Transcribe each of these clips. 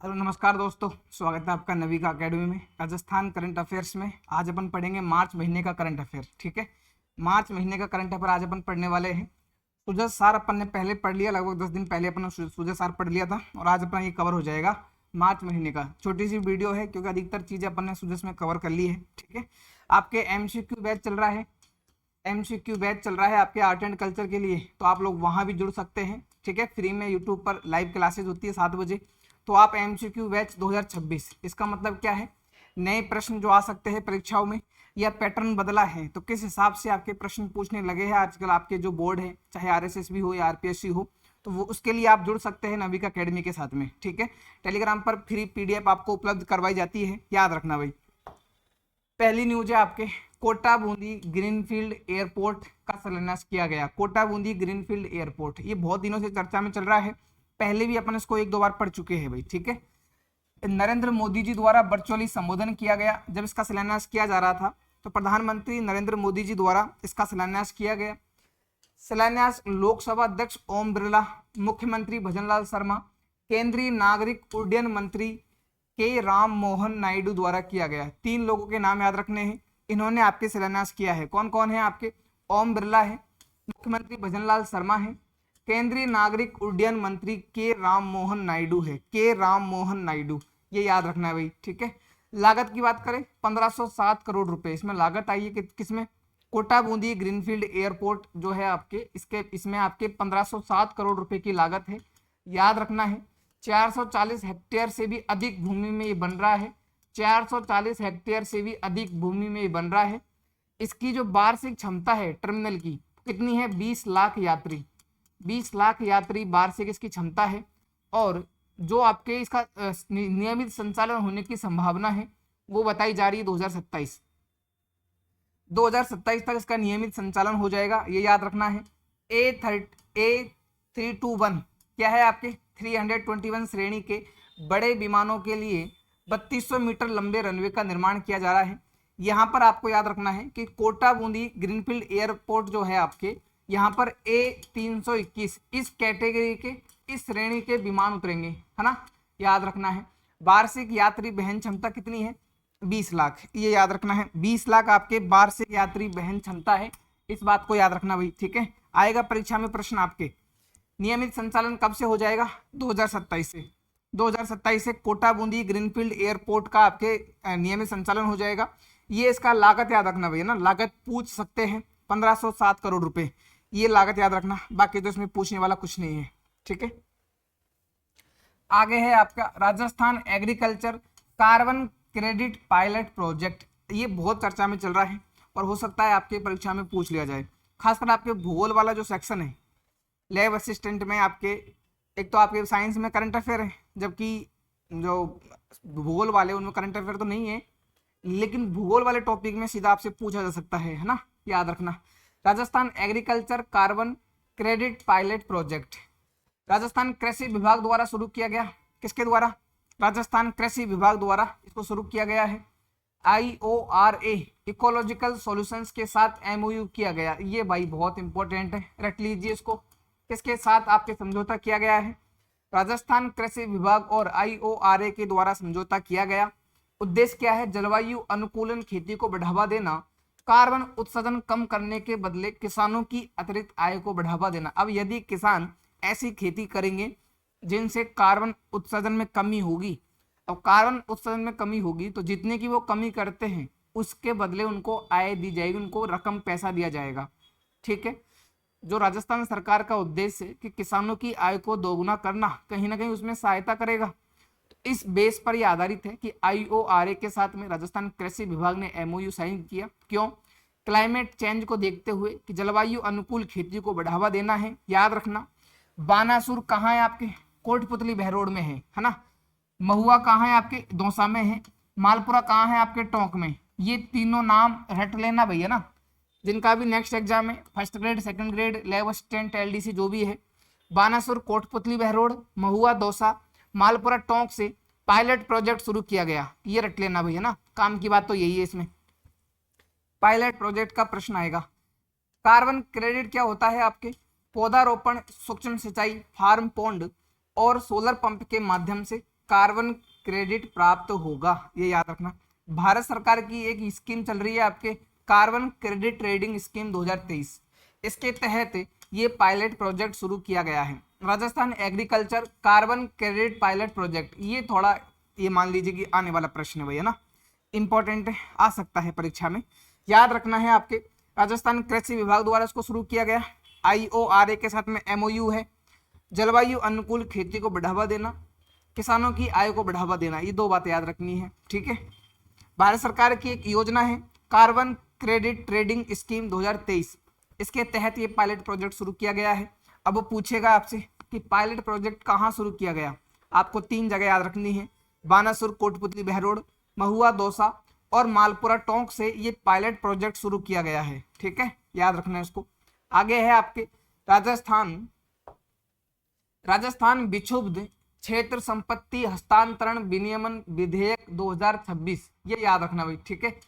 Hello नमस्कार दोस्तों, स्वागत है आपका नविका एकेडमी में। राजस्थान करंट अफेयर्स में आज अपन पढ़ेंगे मार्च महीने का करंट अफेयर। ठीक है, मार्च महीने का करंट अफेयर आज अपन पढ़ने वाले हैं। सूरज सार अपन ने पहले पढ़ लिया, लगभग 10 दिन पहले अपन ने सूरज सार पढ़ लिया था और आज अपना ये कवर हो जाएगा मार्च महीने का। छोटी सी वीडियो है क्योंकि अधिकतर चीज़ें अपन ने सूरज में कवर कर ली है। ठीक है, आपके MCQ बैच चल रहा है, MCQ बैच चल रहा है आपके आर्ट एंड कल्चर के लिए, तो आप लोग वहाँ भी जुड़ सकते हैं। ठीक है, फ्री में यूट्यूब पर लाइव क्लासेज होती है 7 बजे। तो आप MCQ बैच 2026, इसका मतलब क्या है, नए प्रश्न जो आ सकते हैं परीक्षाओं में या पैटर्न बदला है तो किस हिसाब से आपके प्रश्न पूछने लगे हैं आजकल आपके जो बोर्ड है, चाहे RSS हो या RPSC हो, तो वो उसके लिए आप जुड़ सकते हैं नविका एकेडमी के साथ में। ठीक है, टेलीग्राम पर फ्री PDF आपको उपलब्ध करवाई जाती है, याद रखना भाई। पहली न्यूज है आपके, कोटा बूंदी ग्रीनफील्ड एयरपोर्ट का शिलान्यास किया गया। कोटा बूंदी ग्रीनफील्ड एयरपोर्ट ये बहुत दिनों से चर्चा में चल रहा है, पहले भी अपन इसको 1-2 बार पढ़ चुके हैं भाई। ठीक है, नरेंद्र मोदी जी द्वारा वर्चुअली संबोधन किया गया जब इसका शिलान्यास किया जा रहा था, तो प्रधानमंत्री नरेंद्र मोदी जी द्वारा इसका शिलान्यास किया गया। शिलान्यास लोकसभा अध्यक्ष ओम बिरला, मुख्यमंत्री भजनलाल शर्मा, केंद्रीय नागरिक उड्डयन मंत्री के राम मोहन नायडू द्वारा किया गया। 3 लोगों के नाम याद रखने हैं, इन्होंने आपके शिलान्यास किया है। कौन कौन है आपके? ओम बिरला है, मुख्यमंत्री भजनलाल शर्मा है, केंद्रीय नागरिक उड्डयन मंत्री के राम मोहन नायडू है। के राम मोहन नायडू, ये याद रखना है भाई। ठीक है, लागत की बात करें 1507 करोड़ रुपए इसमें लागत आई है। किसमें? कोटा बूंदी ग्रीनफील्ड एयरपोर्ट जो है आपके, इसमें आपके 1507 करोड़ रुपए की लागत है, याद रखना है। 440 हेक्टेयर से भी अधिक भूमि में ये बन रहा है, 440 हेक्टेयर से भी अधिक भूमि में ये बन रहा है। इसकी जो वार्षिक क्षमता है टर्मिनल की कितनी है? 20 लाख यात्री, 20 लाख यात्री वार्षिक इसकी क्षमता है। और जो आपके इसका नियमित संचालन होने की संभावना है वो बताई जा रही है 2027 तक इसका नियमित संचालन हो जाएगा, ये याद रखना है। A321 क्या है आपके? 321 श्रेणी के बड़े विमानों के लिए 3200 मीटर लंबे रनवे का निर्माण किया जा रहा है। यहाँ पर आपको याद रखना है कि कोटा बूंदी ग्रीनफील्ड एयरपोर्ट जो है आपके, यहाँ पर A321 इस कैटेगरी के, इस श्रेणी के विमान उतरेंगे, है ना, याद रखना है। वार्षिक यात्री वहन क्षमता कितनी है? 20 लाख, ये याद रखना है। 20 लाख आपके वार्षिक यात्री वहन क्षमता है, इस बात को याद रखना भाई। ठीक है, आएगा परीक्षा में प्रश्न आपके, नियमित संचालन कब से हो जाएगा? 2027 से। 2027 से कोटा बूंदी ग्रीनफील्ड एयरपोर्ट का आपके नियमित संचालन हो जाएगा। ये इसका लागत याद रखना भैया ना, लागत पूछ सकते हैं 1507 करोड़ रुपए, ये लागत याद रखना, बाकी तो इसमें पूछने वाला कुछ नहीं है। ठीक है, आगे है आपका Rajasthan agriculture carbon credit pilot project. ये बहुत चर्चा में चल रहा है और हो सकता है आपके परीक्षा में पूछ लिया जाए, खासकर आपके भूगोल वाला जो सेक्शन है लैब असिस्टेंट में आपके। एक तो आपके साइंस में करंट अफेयर है, जबकि जो भूगोल वाले उनमें करंट अफेयर तो नहीं है, लेकिन भूगोल वाले टॉपिक में सीधा आपसे पूछा जा सकता है ना, याद रखना। Rajasthan agriculture carbon credit pilot project Rajasthan कृषि विभाग द्वारा शुरू किया गया। किसके द्वारा? राजस्थान कृषि विभाग द्वारा इसको शुरू किया गया है। IORA इकोलॉजिकल सॉल्यूशंस के साथ MOU किया गया। ये भाई बहुत इंपॉर्टेंट है, रट लीजिए इसको। किसके साथ आपके समझौता किया गया है? राजस्थान कृषि विभाग और IORA के द्वारा समझौता किया गया। उद्देश्य क्या है? जलवायु अनुकूलन खेती को बढ़ावा देना, कार्बन उत्सर्जन कम करने के बदले किसानों की अतिरिक्त आय को बढ़ावा देना। अब यदि किसान ऐसी खेती करेंगे जिनसे कार्बन उत्सर्जन में कमी होगी, अब कार्बन उत्सर्जन में कमी होगी तो जितने की वो कमी करते हैं उसके बदले उनको आय दी जाएगी, उनको रकम पैसा दिया जाएगा। ठीक है, जो राजस्थान सरकार का उद्देश्य है कि किसानों की आय को दोगुना करना, कहीं ना कहीं उसमें सहायता करेगा। तो इस बेस पर यह आधारित है कि IORA के साथ में राजस्थान कृषि विभाग ने MOU साइन किया। क्यों? क्लाइमेट चेंज को देखते हुए कि जलवायु अनुकूल खेती को बढ़ावा देना है, याद रखना। बानासुर कहाँ है आपके? कोटपुतली बहरोड में है ना। महुआ कहाँ है आपके? दौसा में है। मालपुरा कहाँ है आपके? टोंक में। ये तीनों नाम रट लेना भैया ना, जिनका भी नेक्स्ट एग्जाम है, first grade, second grade, lab assistant, LDC जो भी है। बानासुर, कोटपुतली बहरोड, महुआ, दौसा, मालपुरा, टोंक से पायलट प्रोजेक्ट शुरू किया गया, ये रट लेना भैया ना, काम की बात तो यही है इसमें। पायलट प्रोजेक्ट का प्रश्न आएगा। कार्बन क्रेडिट क्या होता है आपके? पौधारोपण, सूक्ष्म सिंचाई, फार्म पॉन्ड और सोलर पंप के माध्यम से कार्बन क्रेडिट प्राप्त होगा, ये याद रखना। भारत सरकार की एक स्कीम चल रही है आपके कार्बन क्रेडिट ट्रेडिंग स्कीम 2023, इसके तहत ये पायलट प्रोजेक्ट शुरू किया गया है। Rajasthan agriculture carbon credit pilot project, ये थोड़ा ये मान लीजिए कि आने वाला प्रश्न है भैया ना, इंपॉर्टेंट आ सकता है परीक्षा में, याद रखना है आपके। राजस्थान कृषि विभाग द्वारा इसको शुरू किया गया। IORA के साथ में MOU है। जलवायु अनुकूल खेती को बढ़ावा देना, किसानों की आय को बढ़ावा देना, ये दो बातें याद रखनी है, ठीक है। भारत सरकार की एक योजना है कार्बन क्रेडिट ट्रेडिंग स्कीम 2023, इसके तहत ये पायलट प्रोजेक्ट शुरू किया गया है। अब वो पूछेगा आपसे कि पायलट प्रोजेक्ट कहाँ शुरू किया गया, आपको 3 जगह याद रखनी है, बानासुर कोटपुतली बहरोड, महुआ दौसा और मालपुरा टोंक से ये पायलट प्रोजेक्ट शुरू किया गया है, ठीक है, याद रखना है उसको। आगे है आपके राजस्थान विक्षुब्ध क्षेत्र संपत्ति हस्तांतरण विनियमन विधेयक 2026, ये याद रखना भाई, ठीक है।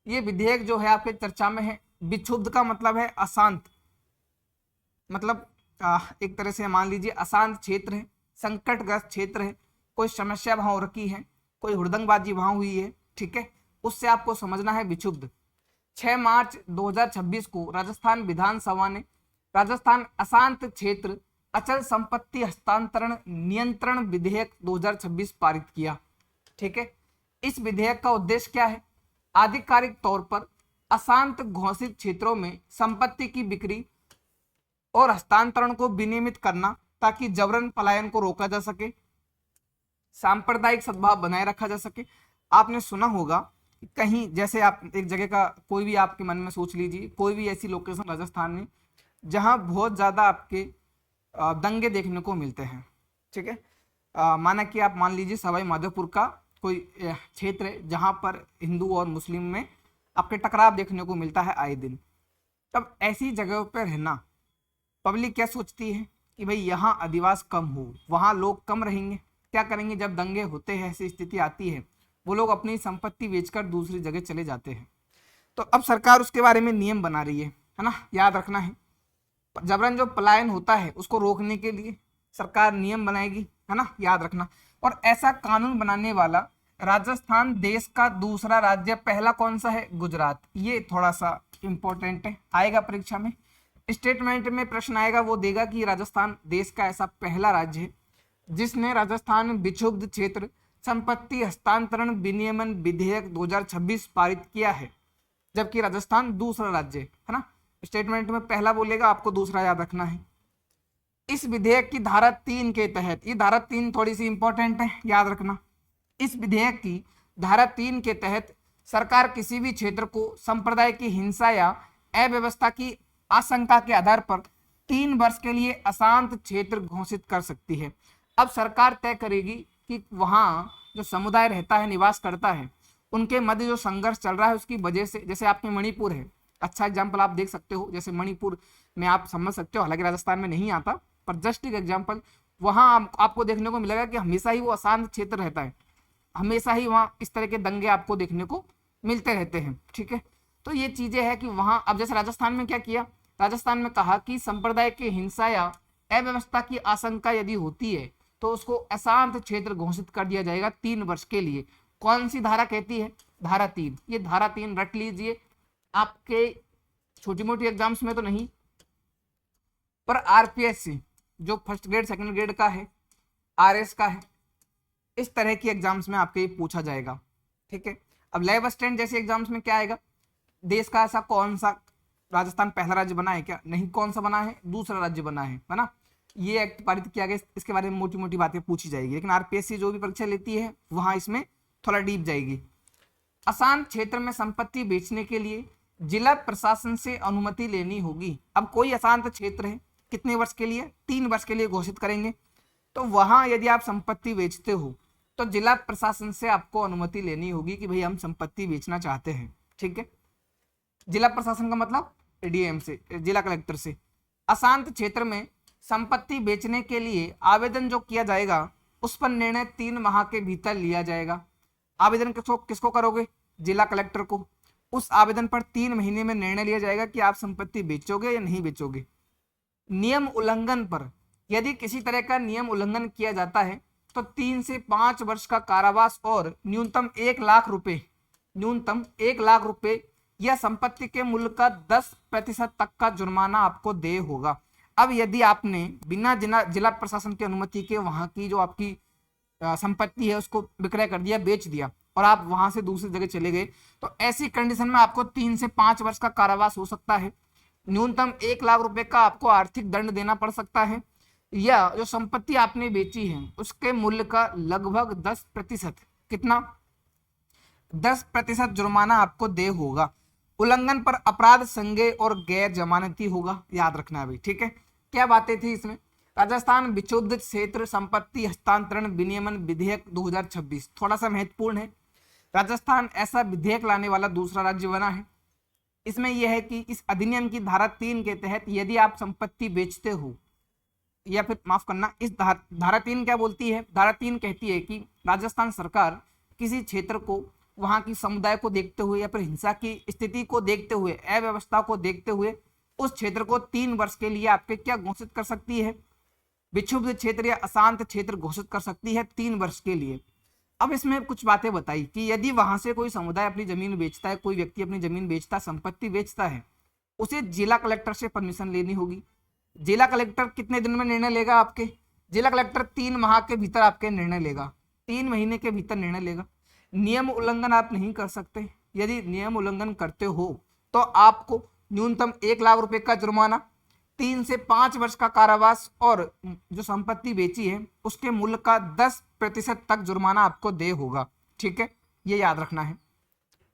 ये विधेयक जो है आपके चर्चा में है। विक्षुब्ध का मतलब है अशांत, मतलब एक तरह से मान लीजिए अशांत क्षेत्र है, संकटग्रस्त क्षेत्र है, कोई समस्या वहां हो रखी है, कोई हुड़दंगबाजी वहां हुई है, ठीक है, उससे आपको समझना है विक्षुब्ध। 6 मार्च 2026 को राजस्थान विधानसभा ने राजस्थान अशांत क्षेत्र अचल संपत्ति हस्तांतरण नियंत्रण विधेयक 2026 पारित किया, ठीक है। इस विधेयक का उद्देश्य क्या है, आधिकारिक तौर पर अशांत घोषित क्षेत्रों में संपत्ति की बिक्री और हस्तांतरण को विनियमित करना ताकि जबरन पलायन को रोका जा सके, सांप्रदायिक सद्भाव बनाए रखा जा सके। आपने सुना होगा कहीं, जैसे आप एक जगह का कोई भी आपके मन में सोच लीजिए, कोई भी ऐसी लोकेशन राजस्थान में जहां बहुत ज़्यादा आपके दंगे देखने को मिलते हैं, ठीक है। माना कि आप मान लीजिए सवाई माधोपुर का कोई क्षेत्र है जहां पर हिंदू और मुस्लिम में आपके टकराव देखने को मिलता है आए दिन। तब ऐसी जगहों पर रहना, पब्लिक क्या सोचती है कि भाई यहाँ अधिवास कम हो, वहाँ लोग कम रहेंगे, क्या करेंगे, जब दंगे होते हैं ऐसी स्थिति आती है, वो लोग अपनी संपत्ति बेचकर दूसरी जगह चले जाते हैं। तो अब सरकार उसके बारे में नियम बना रही है ना, याद रखना है। जबरन जो पलायन होता है उसको रोकने के लिए सरकार नियम बनाएगी, है ना, याद रखना। और ऐसा कानून बनाने वाला राजस्थान देश का दूसरा राज्य, पहला कौन सा है, गुजरात। ये थोड़ा सा इंपॉर्टेंट है, आएगा परीक्षा में, स्टेटमेंट में प्रश्न आएगा, वो देगा कि राजस्थान देश का ऐसा पहला राज्य है जिसने राजस्थान विक्षुब्ध क्षेत्र संपत्ति हस्तांतरण विनियमन विधेयक 2026 पारित किया है, जबकि राजस्थान दूसरा राज्य है ना। स्टेटमेंट में पहला बोलेगा, आपको दूसरा याद रखना है। इस विधेयक की धारा 3 के तहत, ये धारा 3 थोड़ी सी इंपॉर्टेंट है, याद रखना। इस विधेयक की धारा 3 के तहत सरकार किसी भी क्षेत्र को संप्रदाय की हिंसा या अव्यवस्था की आशंका के आधार पर 3 वर्ष के लिए अशांत क्षेत्र घोषित कर सकती है। अब सरकार तय करेगी कि वहाँ जो समुदाय रहता है, निवास करता है, उनके मध्य जो संघर्ष चल रहा है उसकी वजह से, जैसे आपके मणिपुर है, अच्छा एग्जाम्पल आप देख सकते हो, जैसे मणिपुर में आप समझ सकते हो, हालांकि राजस्थान में नहीं आता, पर जस्ट एक एग्जाम्पल, वहाँ आपको देखने को मिलेगा कि हमेशा ही वो अशांत क्षेत्र रहता है, हमेशा ही वहाँ इस तरह के दंगे आपको देखने को मिलते रहते हैं, ठीक है। तो ये चीजें हैं कि वहाँ, अब जैसे राजस्थान में क्या किया, राजस्थान में कहा कि संप्रदाय की हिंसा या अव्यवस्था की आशंका यदि होती है तो उसको अशांत क्षेत्र घोषित कर दिया जाएगा 3 वर्ष के लिए। कौन सी धारा कहती है, धारा 3। ये धारा 3 रट लीजिए, आपके छोटी मोटी एग्जाम्स में तो नहीं, पर आरपीएससी जो फर्स्ट ग्रेड सेकंड ग्रेड का है, आरएस का है, इस तरह की एग्जाम्स में आपके पूछा जाएगा, ठीक है। अब लेब असिस्टेंट जैसे एग्जाम्स में क्या आएगा, देश का ऐसा कौन सा, राजस्थान पहला राज्य बना है क्या, नहीं, कौन सा बना है, दूसरा राज्य बना है ना, ये एक्ट पारित किया गया, इसके बारे में मोटी मोटी बातें पूछी जाएगी। लेकिन आरपीएससी जो भी परीक्षा लेती है वहां इसमें थोड़ा डीप जाएगी। अशांत क्षेत्र में संपत्ति बेचने के लिए जिला प्रशासन से अनुमति लेनी होगी। अब कोई अशांत क्षेत्र है, कितने वर्ष के लिए, 3 वर्ष के लिए घोषित करेंगे, तो वहां यदि आप संपत्ति बेचते हो तो जिला प्रशासन से आपको अनुमति लेनी होगी कि भाई हम संपत्ति बेचना चाहते हैं, ठीक है। जिला प्रशासन का मतलब डीएम से, जिला कलेक्टर से। अशांत क्षेत्र में संपत्ति बेचने के लिए आवेदन जो किया जाएगा उस पर निर्णय 3 माह के भीतर लिया जाएगा। आवेदन किसको करोगे, जिला कलेक्टर को। उस आवेदन पर 3 महीने में निर्णय लिया जाएगा कि आप संपत्ति बेचोगे या नहीं बेचोगे। नियम उल्लंघन पर, यदि किसी तरह का नियम उल्लंघन किया जाता है तो 3 से 5 वर्ष का कारावास और न्यूनतम 1 लाख रुपए, न्यूनतम 1 लाख रुपए या संपत्ति के मूल्य का 10% तक का जुर्माना आपको देय होगा। अब यदि आपने बिना जिला प्रशासन की अनुमति के वहां की जो आपकी संपत्ति है उसको विक्रय कर दिया, बेच दिया, और आप वहां से दूसरी जगह चले गए, तो ऐसी कंडीशन में आपको 3 से 5 वर्ष का कारावास हो सकता है, न्यूनतम 1 लाख रुपए का आपको आर्थिक दंड देना पड़ सकता है, या जो संपत्ति आपने बेची है उसके मूल्य का लगभग 10%, कितना, 10% जुर्माना आपको देय होगा। उल्लंघन पर अपराध संज्ञेय और गैर जमानती होगा, याद रखना है भाई, ठीक है। क्या बातें थी इसमें, राजस्थान विक्षुब्ध क्षेत्र संपत्ति हस्तांतरण विनियमन विधेयक 2026 थोड़ा सा महत्वपूर्ण है। राजस्थान ऐसा विधेयक लाने वाला दूसरा राज्य बना है। इसमें यह है कि इस अधिनियम की धारा 3 के तहत यदि आप संपत्ति बेचते हो, या फिर माफ करना, इस धारा 3 क्या बोलती है, धारा 3 कहती है कि राजस्थान सरकार किसी क्षेत्र को वहां की समुदाय को देखते हुए या फिर हिंसा की स्थिति को देखते हुए, अव्यवस्था को देखते हुए उस क्षेत्र को 3 वर्ष के लिए आपके क्या घोषित कर सकती है, विक्षुब्ध क्षेत्र या अशांत क्षेत्र घोषित कर सकती है 3 वर्ष के लिए। अब इसमें कुछ बातें बताई कि यदि वहां से कोई समुदाय अपनी जमीन बेचता है, कोई व्यक्ति अपनी जमीन बेचता है, संपत्ति बेचता है, उसे जिला कलेक्टर से परमिशन लेनी होगी। जिला कलेक्टर कितने दिन में निर्णय लेगा आपके, जिला कलेक्टर 3 माह के भीतर आपके निर्णय लेगा, 3 महीने के भीतर निर्णय लेगा। नियम उल्लंघन आप नहीं कर सकते, यदि नियम उल्लंघन करते हो तो आपको न्यूनतम 1 लाख रुपए का जुर्माना, 3 से 5 वर्ष का कारावास और जो संपत्ति बेची है उसके मूल्य का 10% तक जुर्माना आपको देय होगा, ठीक है, ये याद रखना है।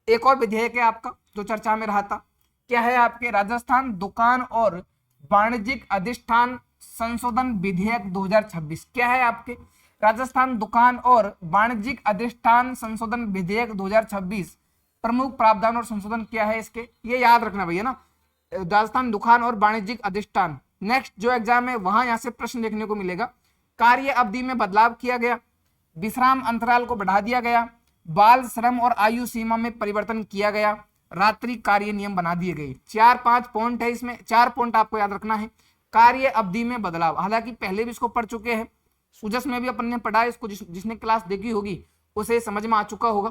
एक और विधेयक है आपका जो चर्चा में रहा था, क्या है आपके, राजस्थान दुकान और वाणिज्यिक अधिष्ठान संशोधन विधेयक 2026। क्या है आपके, राजस्थान दुकान और वाणिज्यिक अधिष्ठान संशोधन विधेयक 2026। प्रमुख प्रावधान और संशोधन क्या है इसके, ये याद रखना भैया ना, राजस्थान दुकान और वाणिज्यिक अधिष्ठान। नेक्स्ट जो एग्जाम है वहां यहाँ से प्रश्न देखने को मिलेगा। कार्य अवधि में बदलाव किया गया, विश्राम अंतराल को बढ़ा दिया गया, बाल श्रम और आयु सीमा में परिवर्तन किया गया, रात्रि कार्य नियम बना दिए गए। 4-5 पॉइंट है इसमें, 4 पॉइंट आपको याद रखना है। कार्य अवधि में बदलाव, हालांकि पहले भी इसको पढ़ चुके हैं, सुजस में भी अपन ने पढ़ा है इसको, जिसने क्लास देखी होगी उसे समझ में आ चुका होगा।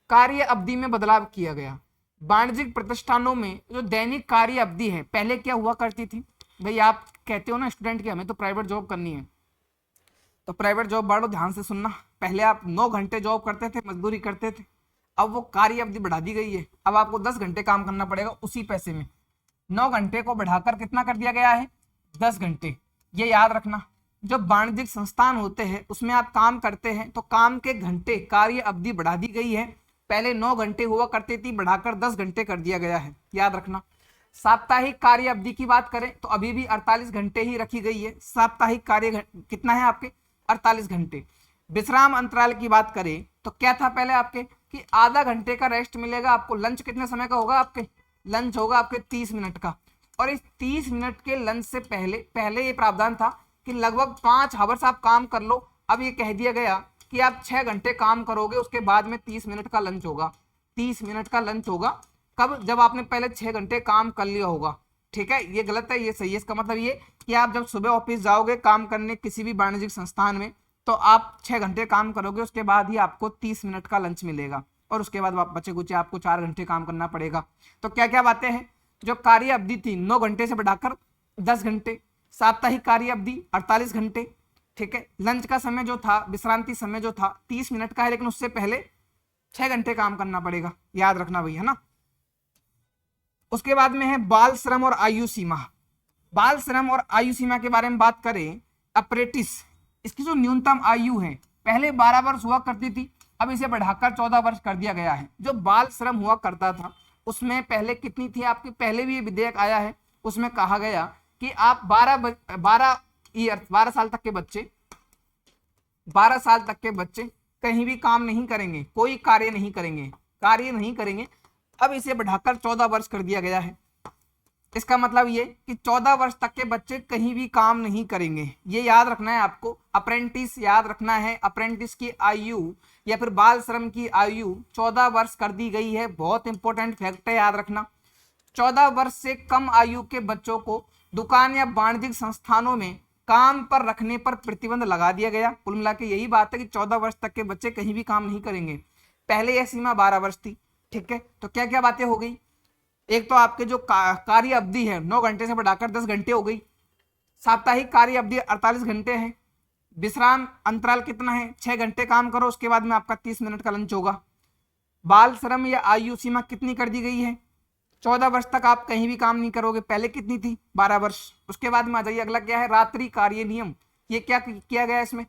कार्य अवधि में बदलाव किया गया। वाणिज्यिक प्रतिष्ठानों में जो दैनिक कार्य अवधि है, पहले क्या हुआ करती थी भाई, आप कहते हो ना स्टूडेंट की हमें तो प्राइवेट जॉब करनी है, तो प्राइवेट जॉब बांटो, ध्यान से सुनना। पहले आप 9 घंटे जॉब करते थे, मजदूरी करते थे, अब वो कार्य अवधि बढ़ा दी गई है, अब आपको 10 घंटे काम करना पड़ेगा उसी पैसे में। 9 घंटे को बढ़ाकर कितना कर दिया गया है, 10 घंटे। ये याद रखना, जो वाणिज्यिक संस्थान होते हैं उसमें आप काम करते हैं तो काम के घंटे, कार्य अवधि बढ़ा दी गई है। पहले 9 घंटे हुआ करती थी, बढ़ाकर 10 घंटे कर दिया गया है, याद रखना। साप्ताहिक कार्य अवधि की बात करें तो अभी भी 48 घंटे ही रखी गई है। साप्ताहिक कार्य कितना है आपके, 48 घंटे। विश्राम अंतराल की बात करें तो क्या था पहले आपके कि आधा घंटे का रेस्ट मिलेगा आपको। लंच कितने समय का होगा आपके, लंच होगा आपके 30 मिनट का, और इस 30 मिनट के लंच से पहले ये प्रावधान था कि लगभग 5 आवर्स आप काम कर लो। अब ये कह दिया गया कि आप 6 घंटे काम करोगे, उसके बाद में 30 मिनट का लंच होगा। 30 मिनट का लंच होगा कब, जब आपने पहले 6 घंटे काम कर लिया होगा, ठीक है। ये गलत है, ये सही है। इसका मतलब ये कि आप जब सुबह ऑफिस जाओगे काम करने किसी भी वाणिज्यिक संस्थान में, तो आप 6 घंटे काम करोगे, उसके बाद ही आपको 30 मिनट का लंच मिलेगा, और उसके बाद बचे कुछ आपको 4 घंटे काम करना पड़ेगा। तो क्या क्या बातें हैं, जो कार्य अवधि थी 9 घंटे से बढ़ाकर 10 घंटे, साप्ताहिक कार्य अवधि 48 घंटे, ठीक है। लंच का समय जो था, विश्रांति समय जो था 30 मिनट का है, लेकिन उससे पहले 6 घंटे काम करना पड़ेगा, याद रखना भैया ना। उसके बाद में है बाल श्रम और आयु सीमा। बाल श्रम और आयु सीमा के बारे में बात करें, अप्रेंटिस, इसकी जो न्यूनतम आयु है पहले 12 वर्ष हुआ करती थी, अब इसे बढ़ाकर 14 वर्ष कर दिया गया है। जो बाल श्रम हुआ करता था उसमें पहले कितनी थी आपकी, पहले भी ये विधेयक आया है, उसमें कहा गया कि आप 12 साल तक के बच्चे, 12 साल तक के बच्चे कहीं भी काम नहीं करेंगे, कोई कार्य नहीं करेंगे। अब इसे बढ़ाकर 14 वर्ष कर दिया गया है। इसका मतलब ये कि 14 वर्ष तक के बच्चे कहीं भी काम नहीं करेंगे, ये याद रखना है आपको। अप्रेंटिस याद रखना है, अप्रेंटिस की आयु या फिर बाल श्रम की आयु 14 वर्ष कर दी गई है। बहुत इंपॉर्टेंट फैक्ट है, याद रखना। 14 वर्ष से कम आयु के बच्चों को दुकान या वाणिज्यिक संस्थानों में काम पर रखने पर प्रतिबंध लगा दिया गया। कुल मिला के यही बात है कि 14 वर्ष तक के बच्चे कहीं भी काम नहीं करेंगे। पहले यह सीमा 12 वर्ष थी, ठीक है। तो क्या क्या बातें हो गई, एक तो आपके जो कार्य अवधि है 9 घंटे से बढ़ाकर 10 घंटे हो गई। साप्ताहिक कार्य अवधि 48 घंटे है। विश्राम अंतराल कितना है, 6 घंटे काम करो, उसके बाद में आपका 30 मिनट का लंच होगा। बाल श्रम या आयु सीमा कितनी कर दी गई है, 14 वर्ष तक आप कहीं भी काम नहीं करोगे। पहले कितनी थी, 12 वर्ष। उसके बाद में आ जाइए, अगला क्या है, रात्रि कार्य नियम। ये क्या किया गया इसमें,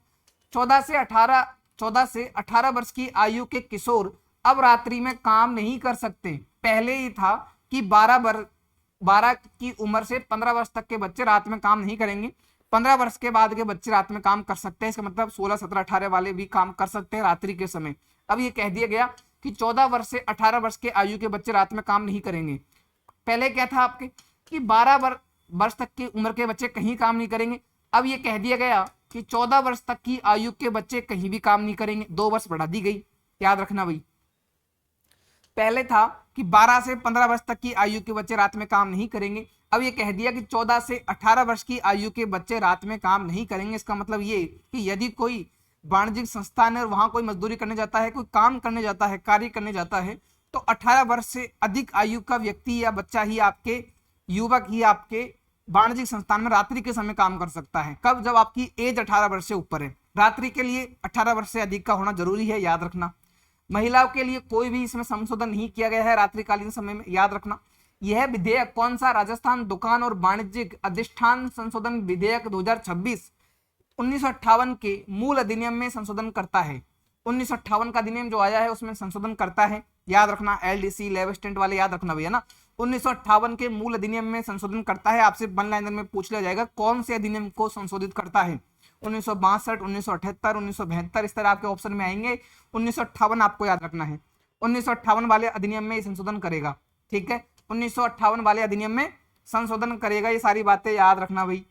14 से 18 वर्ष की आयु के किशोर अब रात्रि में काम नहीं कर सकते। पहले ही था कि 12 की उम्र से 15 वर्ष तक के बच्चे रात में काम नहीं करेंगे। 15 वर्ष के बाद के बच्चे रात में काम कर सकते हैं। इसका मतलब 16, 17, 18 वाले भी काम कर सकते हैं रात्रि के समय। अब ये कह दिया गया कि 14 वर्ष से 18 वर्ष के आयु के बच्चे रात में काम नहीं करेंगे। पहले क्या था आपके कि 12 वर्ष तक की उम्र के बच्चे कहीं काम नहीं करेंगे। अब ये कह दिया गया कि 14 वर्ष तक की आयु के बच्चे कहीं भी काम नहीं करेंगे। 2 वर्ष बढ़ा दी गई, याद रखना भाई। पहले था कि 12 से 15 वर्ष तक की आयु के बच्चे रात में काम नहीं करेंगे। अब ये कह दिया कि 14 से 18 वर्ष की आयु के बच्चे रात में काम नहीं करेंगे। इसका मतलब ये कि यदि कोई वाणिज्यिक संस्थान है और वहां कोई मजदूरी करने जाता है, कोई काम करने जाता है, कार्य करने जाता है, तो 18 वर्ष से अधिक आयु का व्यक्ति या बच्चा ही आपके, युवक ही आपके वाणिज्यिक संस्थान में रात्रि के समय काम कर सकता है। कब, जब आपकी एज 18 वर्ष से ऊपर है। रात्रि के लिए 18 वर्ष से अधिक का होना जरूरी है, याद रखना। महिलाओं के लिए कोई भी इसमें संशोधन नहीं किया गया है रात्रिकालीन समय में, याद रखना। यह विधेयक कौन सा, राजस्थान दुकान और वाणिज्यिक अधिष्ठान संशोधन विधेयक 2026 1958 के मूल अधिनियम में संशोधन करता है। 1958 का अधिनियम जो आया है उसमें संशोधन करता है, याद रखना। एलडीसी, लेवेस्टेंट वाले याद रखना भैया ना। 1958 के मूल अधिनियम में संशोधन करता है। आपसे वन लाइनर में पूछ लिया जाएगा कौन से अधिनियम को संशोधित करता है। 1962, 1978, 1972 इस तरह आपके ऑप्शन में आएंगे। 1958 आपको याद रखना है। 1958 वाले अधिनियम में संशोधन करेगा, ठीक है। 1958 वाले अधिनियम में संशोधन करेगा, ये सारी बातें याद रखना भाई।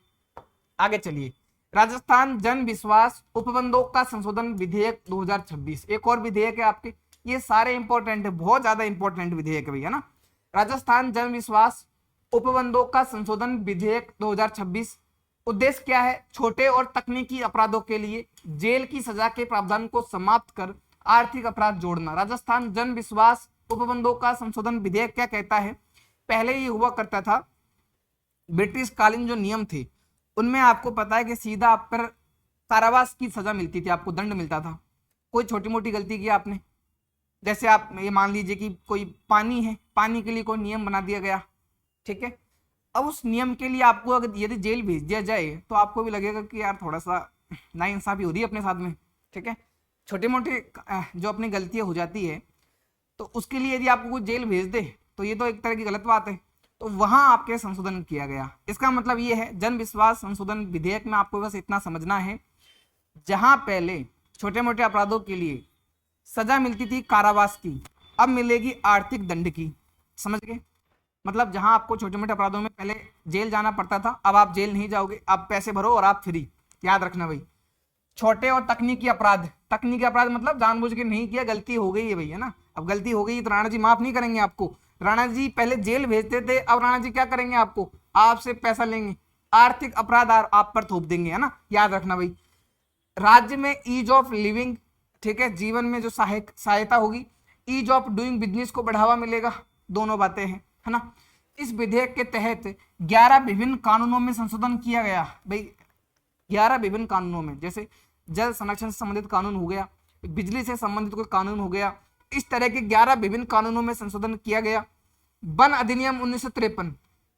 आगे चलिए, राजस्थान जन विश्वास उपबंधों का संशोधन विधेयक 2026, एक और विधेयक है आपके। ये सारे इंपॉर्टेंट है, बहुत ज्यादा इंपॉर्टेंट विधेयक है भैया ना। राजस्थान जन विश्वास उपबंधों का संशोधन विधेयक 2026। उद्देश्य क्या है, छोटे और तकनीकी अपराधों के लिए जेल की सजा के प्रावधान को समाप्त कर आर्थिक अपराध जोड़ना। राजस्थान जन विश्वास उपबंधों का संशोधन विधेयक क्या कहता है, पहले ये हुआ करता था, ब्रिटिश कालीन जो नियम थे उनमें आपको पता है कि सीधा आप पर कारावास की सजा मिलती थी, आपको दंड मिलता था। कोई छोटी मोटी गलती की आपने, जैसे आप ये मान लीजिए कि कोई पानी है, पानी के लिए कोई नियम बना दिया गया, ठीक है। अब उस नियम के लिए आपको अगर यदि जेल भेज दिया जाए तो आपको भी लगेगा कि यार थोड़ा सा नाइंसाफी हो रही है अपने साथ में, ठीक है। छोटे मोटे जो अपनी गलतियां हो जाती है तो उसके लिए यदि आपको कोई जेल भेज दे तो ये तो एक तरह की गलत बात है। तो वहां आपके संशोधन किया गया। इसका मतलब ये है, जन विश्वास संशोधन विधेयक में आपको बस इतना समझना है, जहां पहले छोटे मोटे अपराधों के लिए सजा मिलती थी कारावास की, अब मिलेगी आर्थिक दंड की। समझ गए, मतलब जहां आपको छोटे मोटे अपराधों में पहले जेल जाना पड़ता था, अब आप जेल नहीं जाओगे, आप पैसे भरो और आप फ्री, याद रखना भाई। छोटे और तकनीकी अपराध, तकनीकी अपराध मतलब जानबूझ के नहीं किया, गलती हो गई है भैया ना। अब गलती हो गई तो राणा जी माफ नहीं करेंगे आपको। राणा जी पहले जेल भेजते थे, अब राणा जी क्या करेंगे, आपको आपसे पैसा लेंगे, आर्थिक अपराध आप पर थोप देंगे, है ना, याद रखना भाई। राज्य में ईज ऑफ लिविंग, ठीक है, जीवन में जो सहायता होगी, ईज ऑफ डूइंग बिजनेस को बढ़ावा मिलेगा, दोनों बातें हैं, है ना। इस विधेयक के तहत 11 विभिन्न कानूनों में संशोधन किया गया भाई। 11 विभिन्न कानूनों में, जैसे जल संरक्षण से संबंधित कानून हो गया, बिजली से संबंधित कोई कानून हो गया, इस तरह के 11 विभिन्न कानूनों में संशोधन किया गया। वन अधिनियम 1953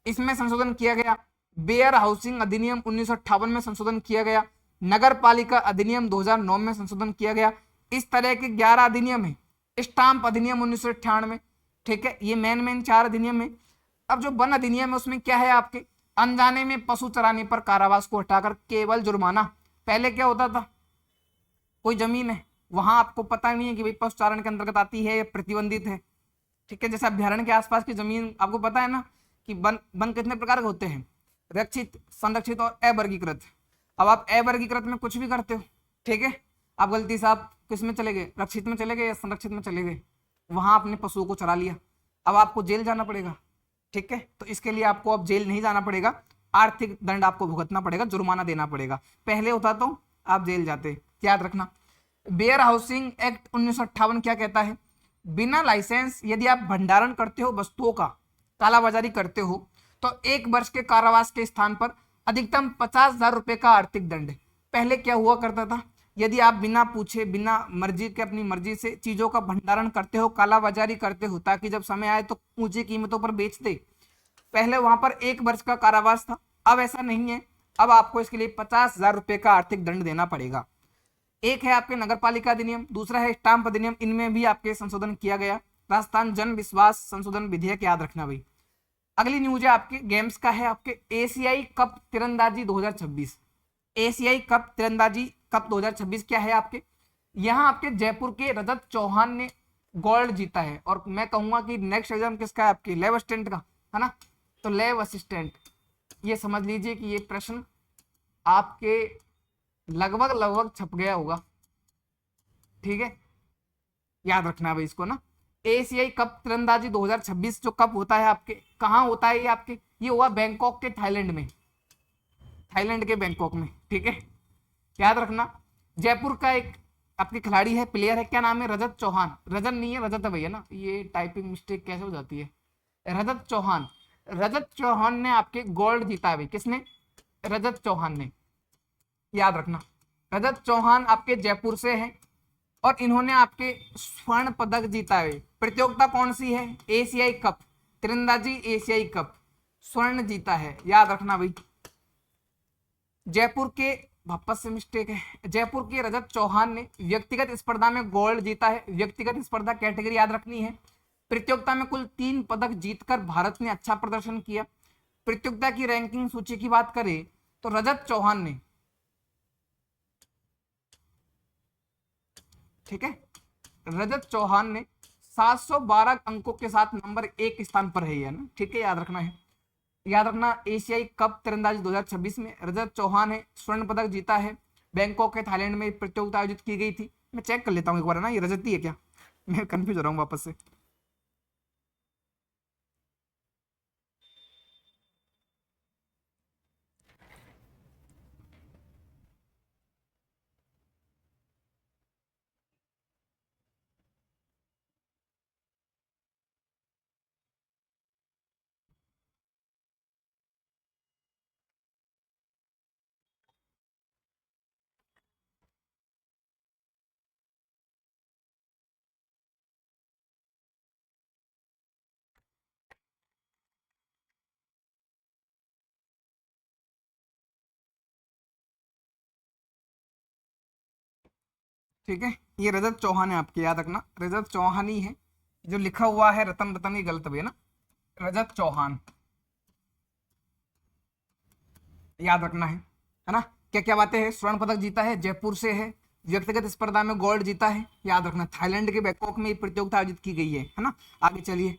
इसमें संशोधन किया गया। वेयर हाउसिंग अधिनियम 1958 में संशोधन किया गया। नगर पालिका अधिनियम 2009 में संशोधन किया गया। इस तरह के 11 अधिनियम है। स्टाम्प अधिनियम 1998, ठीक है, ये मेन 4 अधिनियम है। अब जो वन अधिनियम है उसमें क्या है, आपके अनजाने में पशु चराने पर कारावास को हटाकर केवल जुर्माना। पहले क्या होता था, कोई जमीन है, वहां आपको पता नहीं है कि भाई पशु चारण के अंतर्गत आती है या प्रतिबंधित है, ठीक है। जैसे अभ्यारण्य के आसपास की जमीन आपको पता है ना कि वन कितने प्रकार के होते हैं, रक्षित, संरक्षित और अवर्गीकृत। अब आप अवर्गीकृत में कुछ भी करते हो, ठीक है, आप गलती से आप किस में चले गए, रक्षित में चले गए या संरक्षित में चले गए, वहां आपने पशुओं को चरा लिया, अब आपको जेल जाना पड़ेगा, ठीक है। तो इसके लिए आपको अब जेल नहीं जाना पड़ेगा, आर्थिक दंड आपको भुगतना पड़ेगा, जुर्माना देना पड़ेगा। पहले होता तो आप जेल जाते, याद रखना। वेयर हाउसिंग एक्ट 1958 क्या कहता है? बिना लाइसेंस यदि आप भंडारण करते हो वस्तुओं का, कालाबाजारी करते हो, तो 1 वर्ष के कारावास के स्थान पर अधिकतम 50,000 रुपए का आर्थिक दंड। पहले क्या हुआ करता था, यदि आप बिना पूछे, बिना मर्जी के, अपनी मर्जी से चीजों का भंडारण करते हो, कालाबाजारी करते हो, ताकि जब समय आए तो ऊंची कीमतों पर बेच दे, पहले वहां पर 1 वर्ष का कारावास था। अब ऐसा नहीं है, अब आपको इसके लिए 50,000 रुपए का आर्थिक दंड देना पड़ेगा। एक है आपके नगर पालिका अधिनियम, दूसरा है स्टाम्प अधिनियम, इनमें भी आपके संशोधन किया गया। राजस्थान जन विश्वास संशोधन विधेयक याद रखना भाई। अगली न्यूज है आपके गेम्स का, है आपके एशियाई कप तीरंदाजी 2026। एशियाई कप तीरंदाजी कप 2026 क्या है आपके? यहाँ आपके जयपुर के रजत चौहान ने गोल्ड जीता है। और मैं कहूंगा कि नेक्स्ट एग्जाम किसका है आपके? लैब असिस्टेंट का, है ना? तो लैब असिस्टेंट, ये समझ लीजिए कि ये प्रश्न आपके लगभग लगभग छप गया होगा, ठीक है, याद रखना भाई इसको ना। एशियाई कप तीरंदाजी 2026 जो कप होता है आपके, कहाँ होता है ये आपके? ये हुआ बैंकॉक के, थाईलैंड में, थाईलैंड के बैंकॉक में, ठीक है, याद रखना। जयपुर का एक आपके खिलाड़ी है, प्लेयर है, क्या नाम है? रजत चौहान। रजत नहीं है, रजत है भैया ना, ये टाइपिंग मिस्टेक कैसे हो जाती है? रजत चौहान, रजत चौहान ने आपके गोल्ड जीता है भाई। किसने? रजत चौहान ने, याद रखना। रजत चौहान आपके जयपुर से हैं और इन्होंने आपके स्वर्ण पदक जीता है। प्रतियोगिता कौन सी है? एशियाई कप तीरंदाजी, एशियाई कप, स्वर्ण जीता है, याद रखना भाई। जयपुर के, वापस से मिस्टेक है, जयपुर के रजत चौहान ने व्यक्तिगत स्पर्धा में गोल्ड जीता है। व्यक्तिगत स्पर्धा कैटेगरी याद रखनी है। प्रतियोगिता में कुल 3 पदक जीतकर भारत ने अच्छा प्रदर्शन किया। प्रतियोगिता की रैंकिंग सूची की बात करें तो रजत चौहान ने, ठीक है, रजत चौहान ने 712 अंकों के साथ नंबर 1 स्थान पर है, ना, ठीक है, याद रखना है। याद रखना, एशियाई कप तीरंदाजी 2026 में रजत चौहान ने स्वर्ण पदक जीता है। बैंकॉक के, थाईलैंड में प्रतियोगिता आयोजित की गई थी। मैं चेक कर लेता हूँ एक बार, ना, ये रजत ही है क्या? मैं कंफ्यूज हो रहा हूँ वापस से। ठीक है, ये रजत चौहान है आपके, याद रखना, रजत चौहान ही है। जो लिखा हुआ है रतन रतन, ये गलत भी है ना, रजत चौहान, याद रखना है ना। क्या क्या बातें हैं? स्वर्ण पदक जीता है, जयपुर से है, व्यक्तिगत स्पर्धा में गोल्ड जीता है, याद रखना। थाईलैंड के बैंकॉक में प्रतियोगिता आयोजित की गई है ना। आगे चलिए,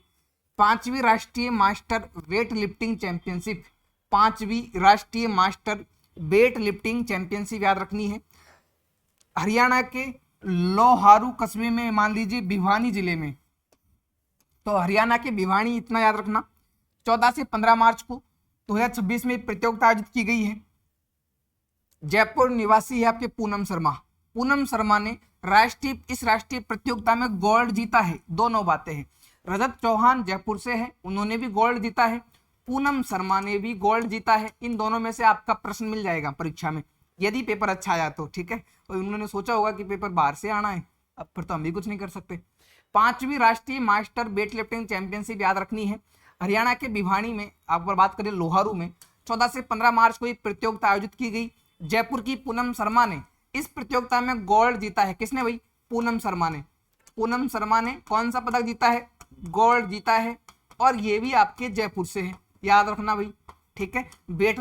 5वीं राष्ट्रीय मास्टर वेट लिफ्टिंग चैंपियनशिप, 5वीं राष्ट्रीय मास्टर वेट लिफ्टिंग चैंपियनशिप याद रखनी है। हरियाणा के लोहारू कस्बे में, मान लीजिए भिवानी जिले में, तो हरियाणा के भिवानी, इतना याद रखना। 14 से 15 मार्च को 2026 में प्रतियोगिता आयोजित की गई है। जयपुर निवासी है आपके पूनम शर्मा। पूनम शर्मा ने इस राष्ट्रीय प्रतियोगिता में गोल्ड जीता है। दोनों बातें हैं, रजत चौहान जयपुर से है, उन्होंने भी गोल्ड जीता है, पूनम शर्मा ने भी गोल्ड जीता है। इन दोनों में से आपका प्रश्न मिल जाएगा परीक्षा में, यदि पेपर अच्छा आया तो, ठीक है। और उन्होंने सोचा होगा कि पेपर बाहर से आना है, अब फिर तो हम भी कुछ नहीं कर सकते। 5वीं राष्ट्रीय मास्टर वेट लिफ्टिंग चैंपियनशिप याद रखनी है। हरियाणा के भिवानी में, आप बात करें लोहारू में, 14 से 15 मार्च को एक प्रतियोगिता आयोजित की गई। जयपुर की पूनम शर्मा ने इस प्रतियोगिता में गोल्ड जीता है। किसने भाई? पूनम शर्मा ने। पूनम शर्मा ने कौन सा पदक जीता है? गोल्ड जीता है, और ये भी आपके जयपुर से है, याद रखना भाई, ठीक है। वेट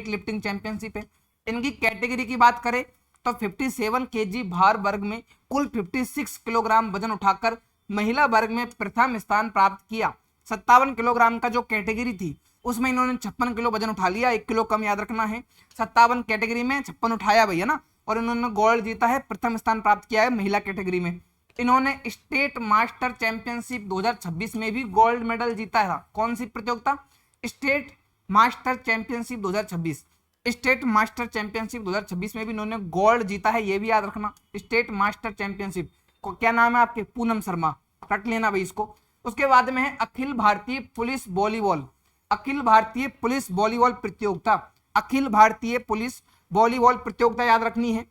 लिफ्टिंग चैंपियनशिप है। इनकी कैटेगरी की बात करें तो 57 केजी भार वर्ग में कुल 56 किलोग्राम वजन उठाकर महिला वर्ग में प्रथम स्थान प्राप्त किया। 57 किलोग्राम का जो कैटेगरी थी उसमें इन्होंने 56 किलो वजन उठा लिया, 1 किलो कम, याद रखना है। 57 कैटेगरी में 56 उठाया भैया ना, और इन्होंने गोल्ड जीता है, प्रथम स्थान प्राप्त किया है महिला कैटेगरी में। इन्होंने स्टेट मास्टर चैंपियनशिप 2026 में भी गोल्ड मेडल जीता है। कौन सी प्रतियोगिता? State master championship 2026, state master championship 2026 में भी इन्होंने गोल्ड जीता है, ये भी याद रखना। स्टेट मास्टर चैंपियनशिप को क्या नाम है आपके, पूनम शर्मा, रट लेना भाई इसको। उसके बाद में है Akhil Bharatiya police volleyball, Akhil Bharatiya police volleyball प्रतियोगिता, अखिल भारतीय पुलिस वॉलीबॉल प्रतियोगिता याद रखनी है।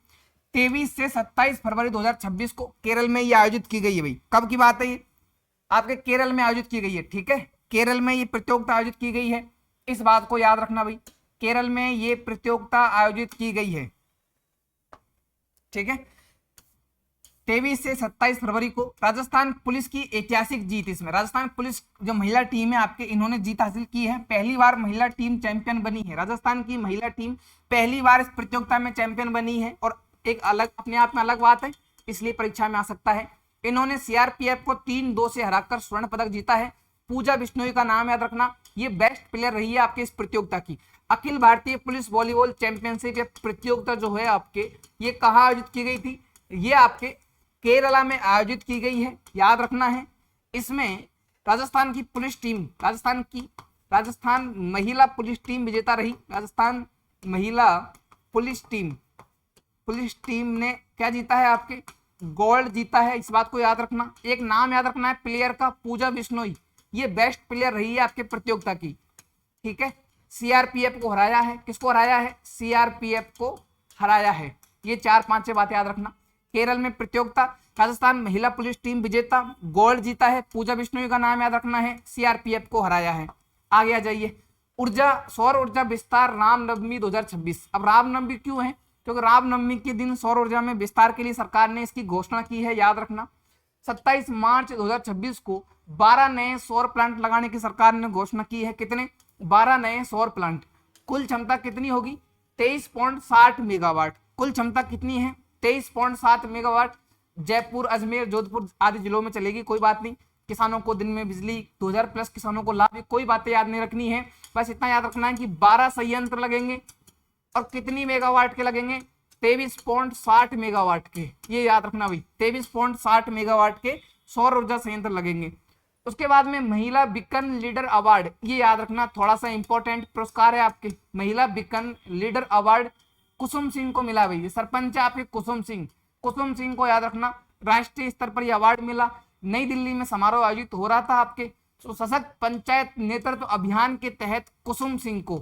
23 से 27 फरवरी 2026 को केरल में ये आयोजित की गई है भाई। कब की बात है ये, आपके केरल में आयोजित की गई है, ठीक है, केरल में ये प्रतियोगिता आयोजित की गई है, इस बात को याद रखना भाई, केरल में ये प्रतियोगिता आयोजित की गई है, ठीक है। 23 से 27 फरवरी को राजस्थान पुलिस की ऐतिहासिक जीत, इसमें राजस्थान पुलिस जो महिला टीम है आपके, इन्होंने जीत हासिल की है, पहली बार महिला टीम चैंपियन बनी है, राजस्थान की महिला टीम पहली बार इस प्रतियोगिता में चैंपियन बनी है, और एक अलग अपने आप में अलग बात है, इसलिए परीक्षा में आ सकता है। इन्होंने सीआरपीएफ को 3-2 से हराकर स्वर्ण पदक जीता है। पूजा बिश्नोई का नाम याद रखना, ये बेस्ट प्लेयर रही है आपके इस प्रतियोगिता की। Akhil Bharatiya police volleyball championship या प्रतियोगिता जो है आपके, ये कहाँ आयोजित की गई थी, ये आपके केरला में आयोजित की गई है, याद रखना है। इसमें राजस्थान की पुलिस टीम, राजस्थान महिला पुलिस टीम विजेता रही, राजस्थान महिला पुलिस टीम ने क्या जीता है आपके, गोल्ड जीता है, इस बात को याद रखना। एक नाम याद रखना है प्लेयर का, पूजा बिश्नोई, ये बेस्ट प्लेयर रही है आपके प्रतियोगिता की, ठीक है। सीआरपीएफ को हराया है, किसको हराया है, सीआरपीएफ को हराया है। ये 4-5 बातें याद रखना। केरल में प्रतियोगिता, राजस्थान महिला पुलिस टीम विजेता, गोल्ड जीता है, पूजा बिश्नोई का नाम याद रखना है, सीआरपीएफ को हराया है। आगे आ जाइए, सौर ऊर्जा विस्तार रामनवमी 2026। अब रामनवमी क्यों है, क्योंकि रामनवमी के दिन सौर ऊर्जा में विस्तार के लिए सरकार ने इसकी घोषणा की है, याद रखना। 27 मार्च 2026 को 12 नए सौर प्लांट लगाने की सरकार ने घोषणा की है। कितने, 12 नए सौर प्लांट। कुल क्षमता कितनी होगी, 23.60 मेगावाट। कुल क्षमता कितनी है, 23.7 मेगावाट। जयपुर, अजमेर, जोधपुर आदि जिलों में चलेगी, कोई बात नहीं। किसानों को दिन में बिजली, 2000 प्लस किसानों को लाभ, कोई बातें याद नहीं रखनी है, बस इतना याद रखना है कि 12 संयंत्र लगेंगे और कितनी मेगावाट के लगेंगे, 23.60 मेगावाट के, ये याद रखना भाई, 23.60 मेगावाट के सौर ऊर्जा संयंत्र लगेंगे। उसके बाद में महिला बीकन लीडर अवार्ड, ये याद रखना, थोड़ा सा इंपॉर्टेंट पुरस्कार है आपके। महिला बीकन लीडर अवार्ड कुसुम सिंह को मिला भाई, सरपंच है आपके कुसुम सिंह को याद रखना। राष्ट्रीय स्तर पर यह अवार्ड मिला। नई दिल्ली में समारोह आयोजित हो रहा था आपके सशक्त पंचायत नेतृत्व अभियान के तहत कुसुम सिंह को,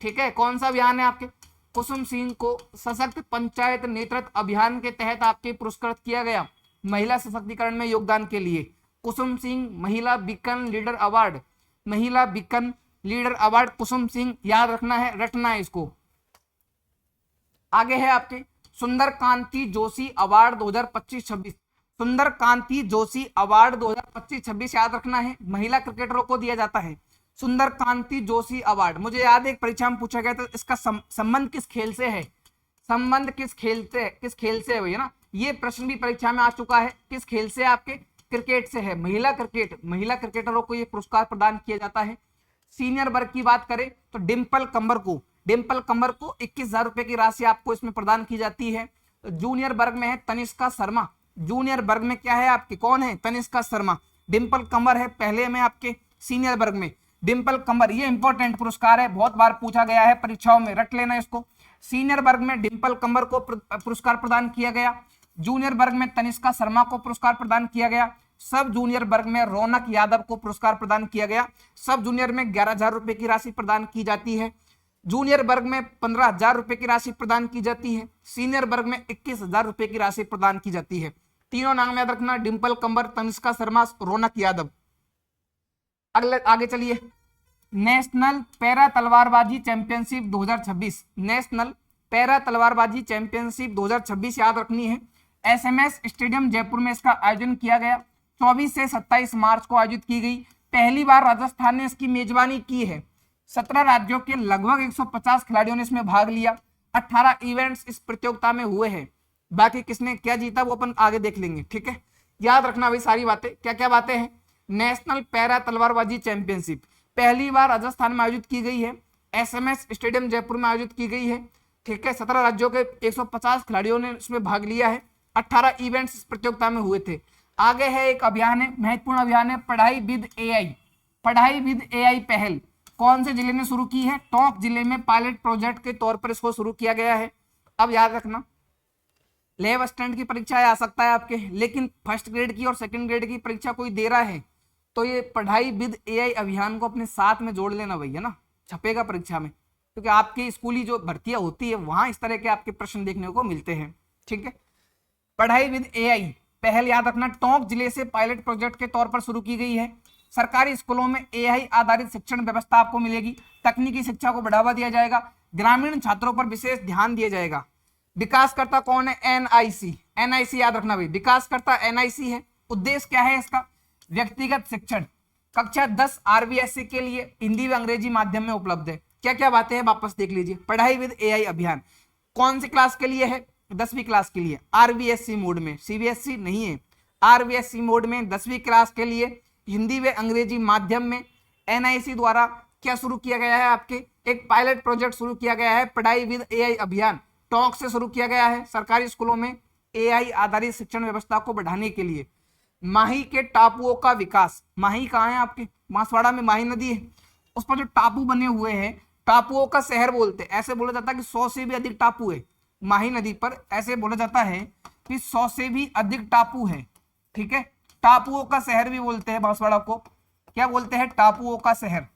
ठीक है, कौन सा अभियान है आपके, कुसुम सिंह को सशक्त पंचायत नेतृत्व अभियान के तहत आपके पुरस्कृत किया गया महिला सशक्तिकरण में योगदान के लिए। कुसुम सिंह महिला बीकन लीडर अवार्ड, महिला बीकन लीडर अवार्ड कुसुम सिंह, याद रखना है, रटना है इसको। आगे है आपके सुंदर कांति जोशी अवार्ड 2025-26, सुंदर कांति जोशी अवार्ड 2025-26 याद रखना है, महिला क्रिकेटरों को दिया जाता है सुंदर कांति जोशी अवार्ड। मुझे याद है एक परीक्षा में पूछा गया था, इसका संबंध किस खेल से है, संबंध किस खेल से है भैया ना, ये प्रश्न भी परीक्षा में आ चुका है। किस खेल से, आपके क्रिकेट से है, महिला क्रिकेटरों को ये पुरस्कार प्रदान किया जाता है। सीनियर वर्ग की बात करें तो डिम्पल कंबर को 21,000 रुपए की राशि आपको इसमें प्रदान की जाती है। जूनियर वर्ग में है तनिष्का शर्मा, जूनियर वर्ग में क्या है आपके, कौन है, तनिष्का शर्मा। डिम्पल कंबर है पहले में आपके सीनियर वर्ग में, डिम्पल कंबर, ये इंपॉर्टेंट पुरस्कार है, बहुत बार पूछा गया है परीक्षाओं में, रट लेना इसको। सीनियर वर्ग में डिम्पल कंबर को पुरस्कार प्रदान किया गया, जूनियर वर्ग में तनिष्का शर्मा को पुरस्कार प्रदान किया गया, सब जूनियर वर्ग में रौनक यादव को पुरस्कार प्रदान किया गया। सब जूनियर में 11,000 रुपए की राशि प्रदान की जाती है, जूनियर वर्ग में 15,000 रुपए की राशि प्रदान की जाती है, सीनियर वर्ग में 21,000 रुपए की राशि प्रदान की जाती है। तीनों नाम याद रखना, डिम्पल कंबर, तनिष्का शर्मा, रौनक यादव। अगले आगे चलिए, नेशनल पैरा तलवारबाजी चैंपियनशिप 2026, नेशनल पैरा तलवारबाजी चैंपियनशिप 2026 याद रखनी है। एसएमएस स्टेडियम जयपुर में इसका आयोजन किया गया, 24 से 27 मार्च को आयोजित की गई। पहली बार राजस्थान ने इसकी मेजबानी की है। 17 राज्यों के लगभग 150 खिलाड़ियों ने इसमें भाग लिया। 18 इवेंट्स इस प्रतियोगिता में हुए हैं। बाकी किसने क्या जीता वो अपन आगे देख लेंगे, ठीक है। याद रखना भाई सारी बातें, क्या क्या बातें हैं। नेशनल पैरा तलवारबाजी चैंपियनशिप पहली बार राजस्थान में आयोजित की गई है, एसएमएस स्टेडियम जयपुर में आयोजित की गई है, ठीक है। 17 राज्यों के 150 खिलाड़ियों ने इसमें भाग लिया है। 18 इवेंट्स इस प्रतियोगिता में हुए थे। आगे है एक अभियान है, महत्वपूर्ण अभियान है, पढ़ाई विद एआई, पढ़ाई विद एआई पहल। कौन से जिले में शुरू की है? टोंक जिले में पायलट प्रोजेक्ट के तौर पर इसको शुरू किया गया है। अब याद रखना, लेव स्टैंड की परीक्षा आ सकता है आपके, लेकिन फर्स्ट ग्रेड की और सेकंड ग्रेड की परीक्षा कोई दे रहा है तो ये पढ़ाई विद एआई अभियान को अपने साथ में जोड़ लेना भैया ना, छपेगा परीक्षा में, क्योंकि आपकी स्कूली जो भर्तियां होती है वहां इस तरह के आपके प्रश्न देखने को मिलते हैं। ठीक है, पढ़ाई विद एआई पहल याद रखना, टोंक जिले से पायलट प्रोजेक्ट के तौर पर शुरू की गई है। सरकारी स्कूलों में एआई आधारित शिक्षण व्यवस्था आपको मिलेगी, तकनीकी शिक्षा को बढ़ावा दिया जाएगा, ग्रामीण छात्रों पर विशेष ध्यान दिया जाएगा। विकासकर्ता कौन है? एनआईसी। एनआईसी याद रखना भाई, विकासकर्ता एनआईसी है। उद्देश्य क्या है इसका? व्यक्तिगत शिक्षण। कक्षा 10 आरबीएससी के लिए हिंदी व अंग्रेजी माध्यम में उपलब्ध है। क्या क्या बातें हैं वापस देख लीजिए। पढ़ाई विद एआई अभियान कौन सी क्लास के लिए है? 10वीं क्लास के लिए, आरबीएससी मोड में, सीबीएसई नहीं है, आरबीएससी मोड में 10वीं क्लास के लिए हिंदी व अंग्रेजी माध्यम में एनआईसी द्वारा क्या शुरू किया गया है? आपके एक पायलट प्रोजेक्ट शुरू किया गया है, पढ़ाई विद एआई अभियान, टोंक से शुरू किया गया है सरकारी स्कूलों में एआई आधारित शिक्षण व्यवस्था को बढ़ाने के लिए। माही के टापुओं का विकास। माही कहाँ है? आपके बांसवाड़ा में माही नदी है, उस पर जो टापू बने हुए हैं टापुओं का शहर बोलते हैं। ऐसे बोला जाता है कि 100 से भी अधिक टापू है माही नदी पर, ऐसे बोला जाता है कि 100 से भी अधिक टापू है। ठीक है, टापुओं का शहर भी बोलते हैं बांसवाड़ा को। क्या बोलते हैं? टापुओं का शहर।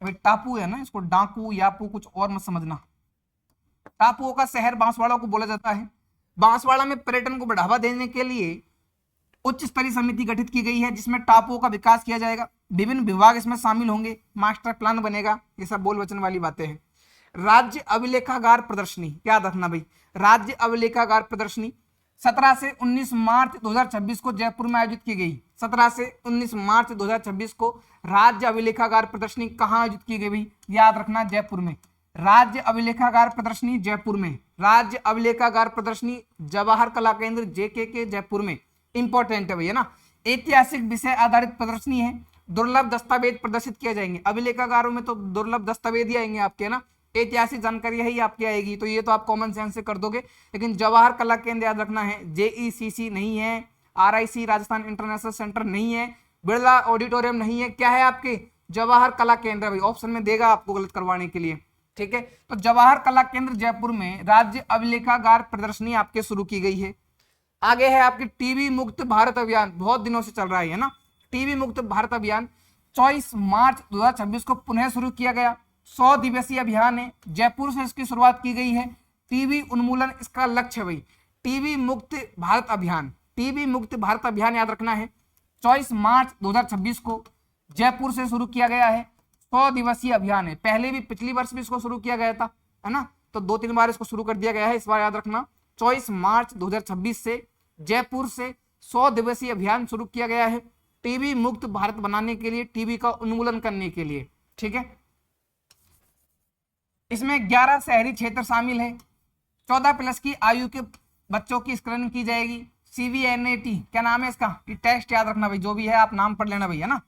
टापू है ना, इसको डाकू यापू कुछ और मत समझना। टापुओं का शहर बांसवाड़ा को बोला जाता है। बांसवाड़ा में पर्यटन को बढ़ावा देने के लिए उच्च स्तरीय समिति गठित की गई है, जिसमें टापुओं का विकास किया जाएगा। विभिन्न विभाग इसमें शामिल होंगे, मास्टर प्लान बनेगा। ये सब बोल वचन वाली बातें हैं। राज्य अभिलेखागार प्रदर्शनी याद रखना भाई, राज्य अभिलेखागार प्रदर्शनी 17 से 19 मार्च 2026 को जयपुर में आयोजित की गई। 17 से 19 मार्च 2026 को राज्य अभिलेखागार प्रदर्शनी कहाँ आयोजित की गई भाई? याद रखना, जयपुर में। राज्य अभिलेखागार प्रदर्शनी जयपुर में, राज्य अभिलेखागार प्रदर्शनी जवाहर कला केंद्र जेके के जयपुर में। इंपॉर्टेंट है भैया ना। ऐतिहासिक विषय आधारित प्रदर्शनी है, दुर्लभ दस्तावेज प्रदर्शित किए जाएंगे। अभिलेखागारों में तो दुर्लभ दस्तावेज ही आएंगे आपके ना, ऐतिहासिक जानकारी ही आपकी आएगी, तो ये तो आप कॉमन सेंस से कर दोगे। लेकिन जवाहर कला केंद्र याद रखना है, जेईसीसी नहीं है, आरआईसी राजस्थान इंटरनेशनल सेंटर नहीं है, बिरला ऑडिटोरियम नहीं है। क्या है आपके? जवाहर कला केंद्र भाई, ऑप्शन में देगा आपको गलत करवाने के लिए। ठीक है, तो जवाहर कला केंद्र जयपुर में राज्य अभिलेखागार प्रदर्शनी आपके शुरू की गई है। आगे है आपके टीबी मुक्त भारत अभियान, बहुत दिनों से चल रहा है ना। टीबी मुक्त भारत अभियान 24 मार्च 2026 को पुनः शुरू किया गया। 100 दिवसीय अभियान है, जयपुर से इसकी शुरुआत की गई है। टीबी उन्मूलन इसका लक्ष्य है भाई। टीबी मुक्त भारत अभियान, टीबी मुक्त भारत अभियान याद रखना है 24 मार्च 2026 को जयपुर से शुरू किया गया है। 100 दिवसीय अभियान है, पहले भी पिछली वर्ष भी इसको शुरू किया गया था, है ना, तो 2-3 बार इसको शुरू कर दिया गया है। इस बार याद रखना 24 मार्च 2026 से जयपुर से 100 दिवसीय अभियान शुरू किया गया है, टीबी मुक्त भारत बनाने के लिए, टीबी का उन्मूलन करने के लिए। ठीक है, इसमें 11 शहरी क्षेत्र शामिल है। 14+ की आयु के बच्चों की स्क्रीनिंग की जाएगी। CVNAT क्या नाम है इसका? ये टेस्ट याद रखना भाई, जो भी है आप नाम पढ़ लेना भैया ना,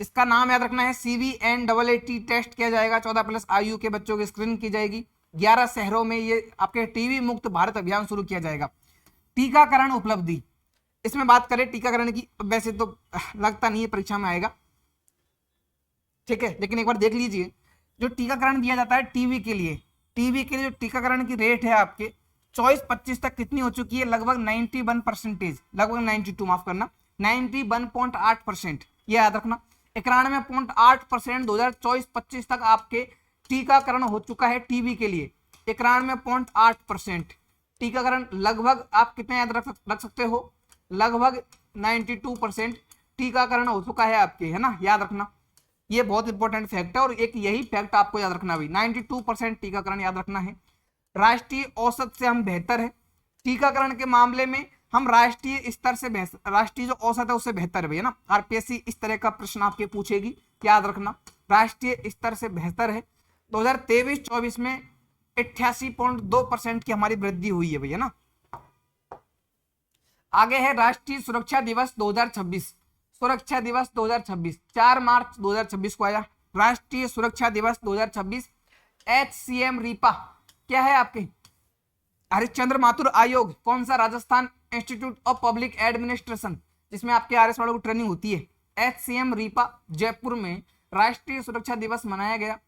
इसका नाम याद रखना है CVNAAT टेस्ट किया जाएगा। 14+ आयु के बच्चों की स्क्रीनिंग की जाएगी। 11 शहरों में ये आपके टीबी मुक्त भारत अभियान शुरू किया जाएगा। टीकाकरण उपलब्धि, इसमें बात करें टीकाकरण की, वैसे तो लगता नहीं है परीक्षा में आएगा, ठीक है, लेकिन एक बार देख लीजिए जो टीकाकरण दिया जाता है टीबी के लिए, टीबी के लिए जो टीकाकरण की रेट है आपके 24-25 तक कितनी हो चुकी है? लगभग 91%, लगभग 92, माफ करना, 91.8%, ये याद रखना। 91.8% 2024-25 तक आपके टीकाकरण हो चुका है टीबी के लिए। 91.8% टीकाकरण, लगभग आप कितने याद रख सकते हो? लगभग 92% टीकाकरण हो चुका है आपके, है ना, याद रखना। ये बहुत इंपॉर्टेंट फैक्ट है और एक यही फैक्ट आपको याद रखना भी, 92% टीकाकरण याद रखना है। राष्ट्रीय औसत से हम बेहतर है टीकाकरण के मामले में, हम राष्ट्रीय स्तर से बेहतर, राष्ट्रीय जो औसत है उससे बेहतर है भैया ना। आरपीएससी इस तरह का प्रश्न आपके पूछेगी, याद रखना, राष्ट्रीय स्तर से बेहतर है। 2023-24 में 88.2% की हमारी वृद्धि हुई है भैया ना। आगे है राष्ट्रीय सुरक्षा दिवस 2026, सुरक्षा दिवस 2026 4 मार्च 2026 को आया राष्ट्रीय सुरक्षा दिवस 2026। HCM रीपा क्या है आपके? हरिश्चंद्र माथुर आयोग, कौन सा? Rajasthan institute of public administration, जिसमें आपके RS वालों को ट्रेनिंग होती है, HCM रीपा जयपुर में राष्ट्रीय सुरक्षा दिवस मनाया गया।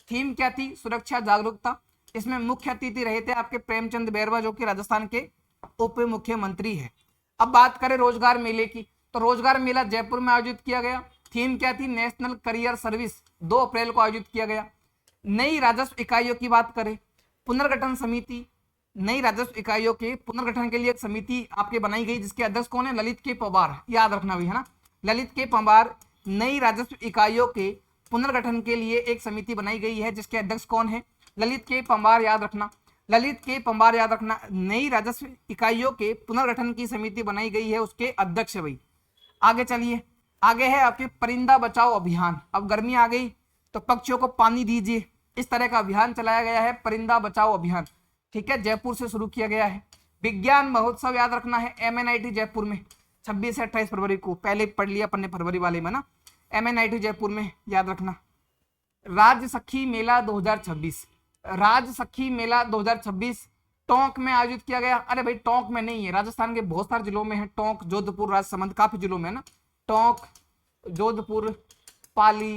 थीम क्या थी? सुरक्षा जागरूकता। इसमें मुख्य अतिथि रहे थे आपके प्रेमचंद बैरवा जो कि राजस्थान के उप मुख्यमंत्री है। अब बात करें रोजगार मेले की, तो रोजगार मेला जयपुर में आयोजित किया गया। थीम क्या थी? National career service. 2 अप्रैल को आयोजित किया गया। नई राजस्व इकाइयों की बात करें, पुनर्गठन समिति, नई राजस्व इकाइयों के पुनर्गठन के लिए एक समिति आपके बनाई गई जिसके अध्यक्ष कौन है? ललित के पंवार, याद रखना भी है ना, ललित के पंवार। नई राजस्व इकाइयों के पुनर्गठन के लिए एक समिति बनाई गई है जिसके अध्यक्ष कौन है? ललित के पंवार, याद रखना, ललित के पंवार याद रखना। नई राजस्व इकाइयों के पुनर्गठन की समिति बनाई गई है, उसके अध्यक्ष है भाई। आगे चलिए, आगे है आपके परिंदा बचाओ अभियान। अब गर्मी आ गई तो पक्षियों को पानी दीजिए, इस तरह का अभियान चलाया गया है, परिंदा बचाओ अभियान। ठीक है, जयपुर से शुरू किया गया है। विज्ञान महोत्सव याद रखना है, MNIT जयपुर में 26 से 28 फरवरी को, पहले पढ़ लिया अपन ने फरवरी वाले में ना, MNIT जयपुर में, याद रखना। राज्य सखी मेला 2026, राज्य सखी मेला 2026 टोंक में आयोजित किया गया। अरे भाई टोंक में नहीं है, राजस्थान के बहुत सारे जिलों में है, टोंक, जोधपुर, राजसमंद, काफी जिलों में है ना, टोंक, जोधपुर, पाली,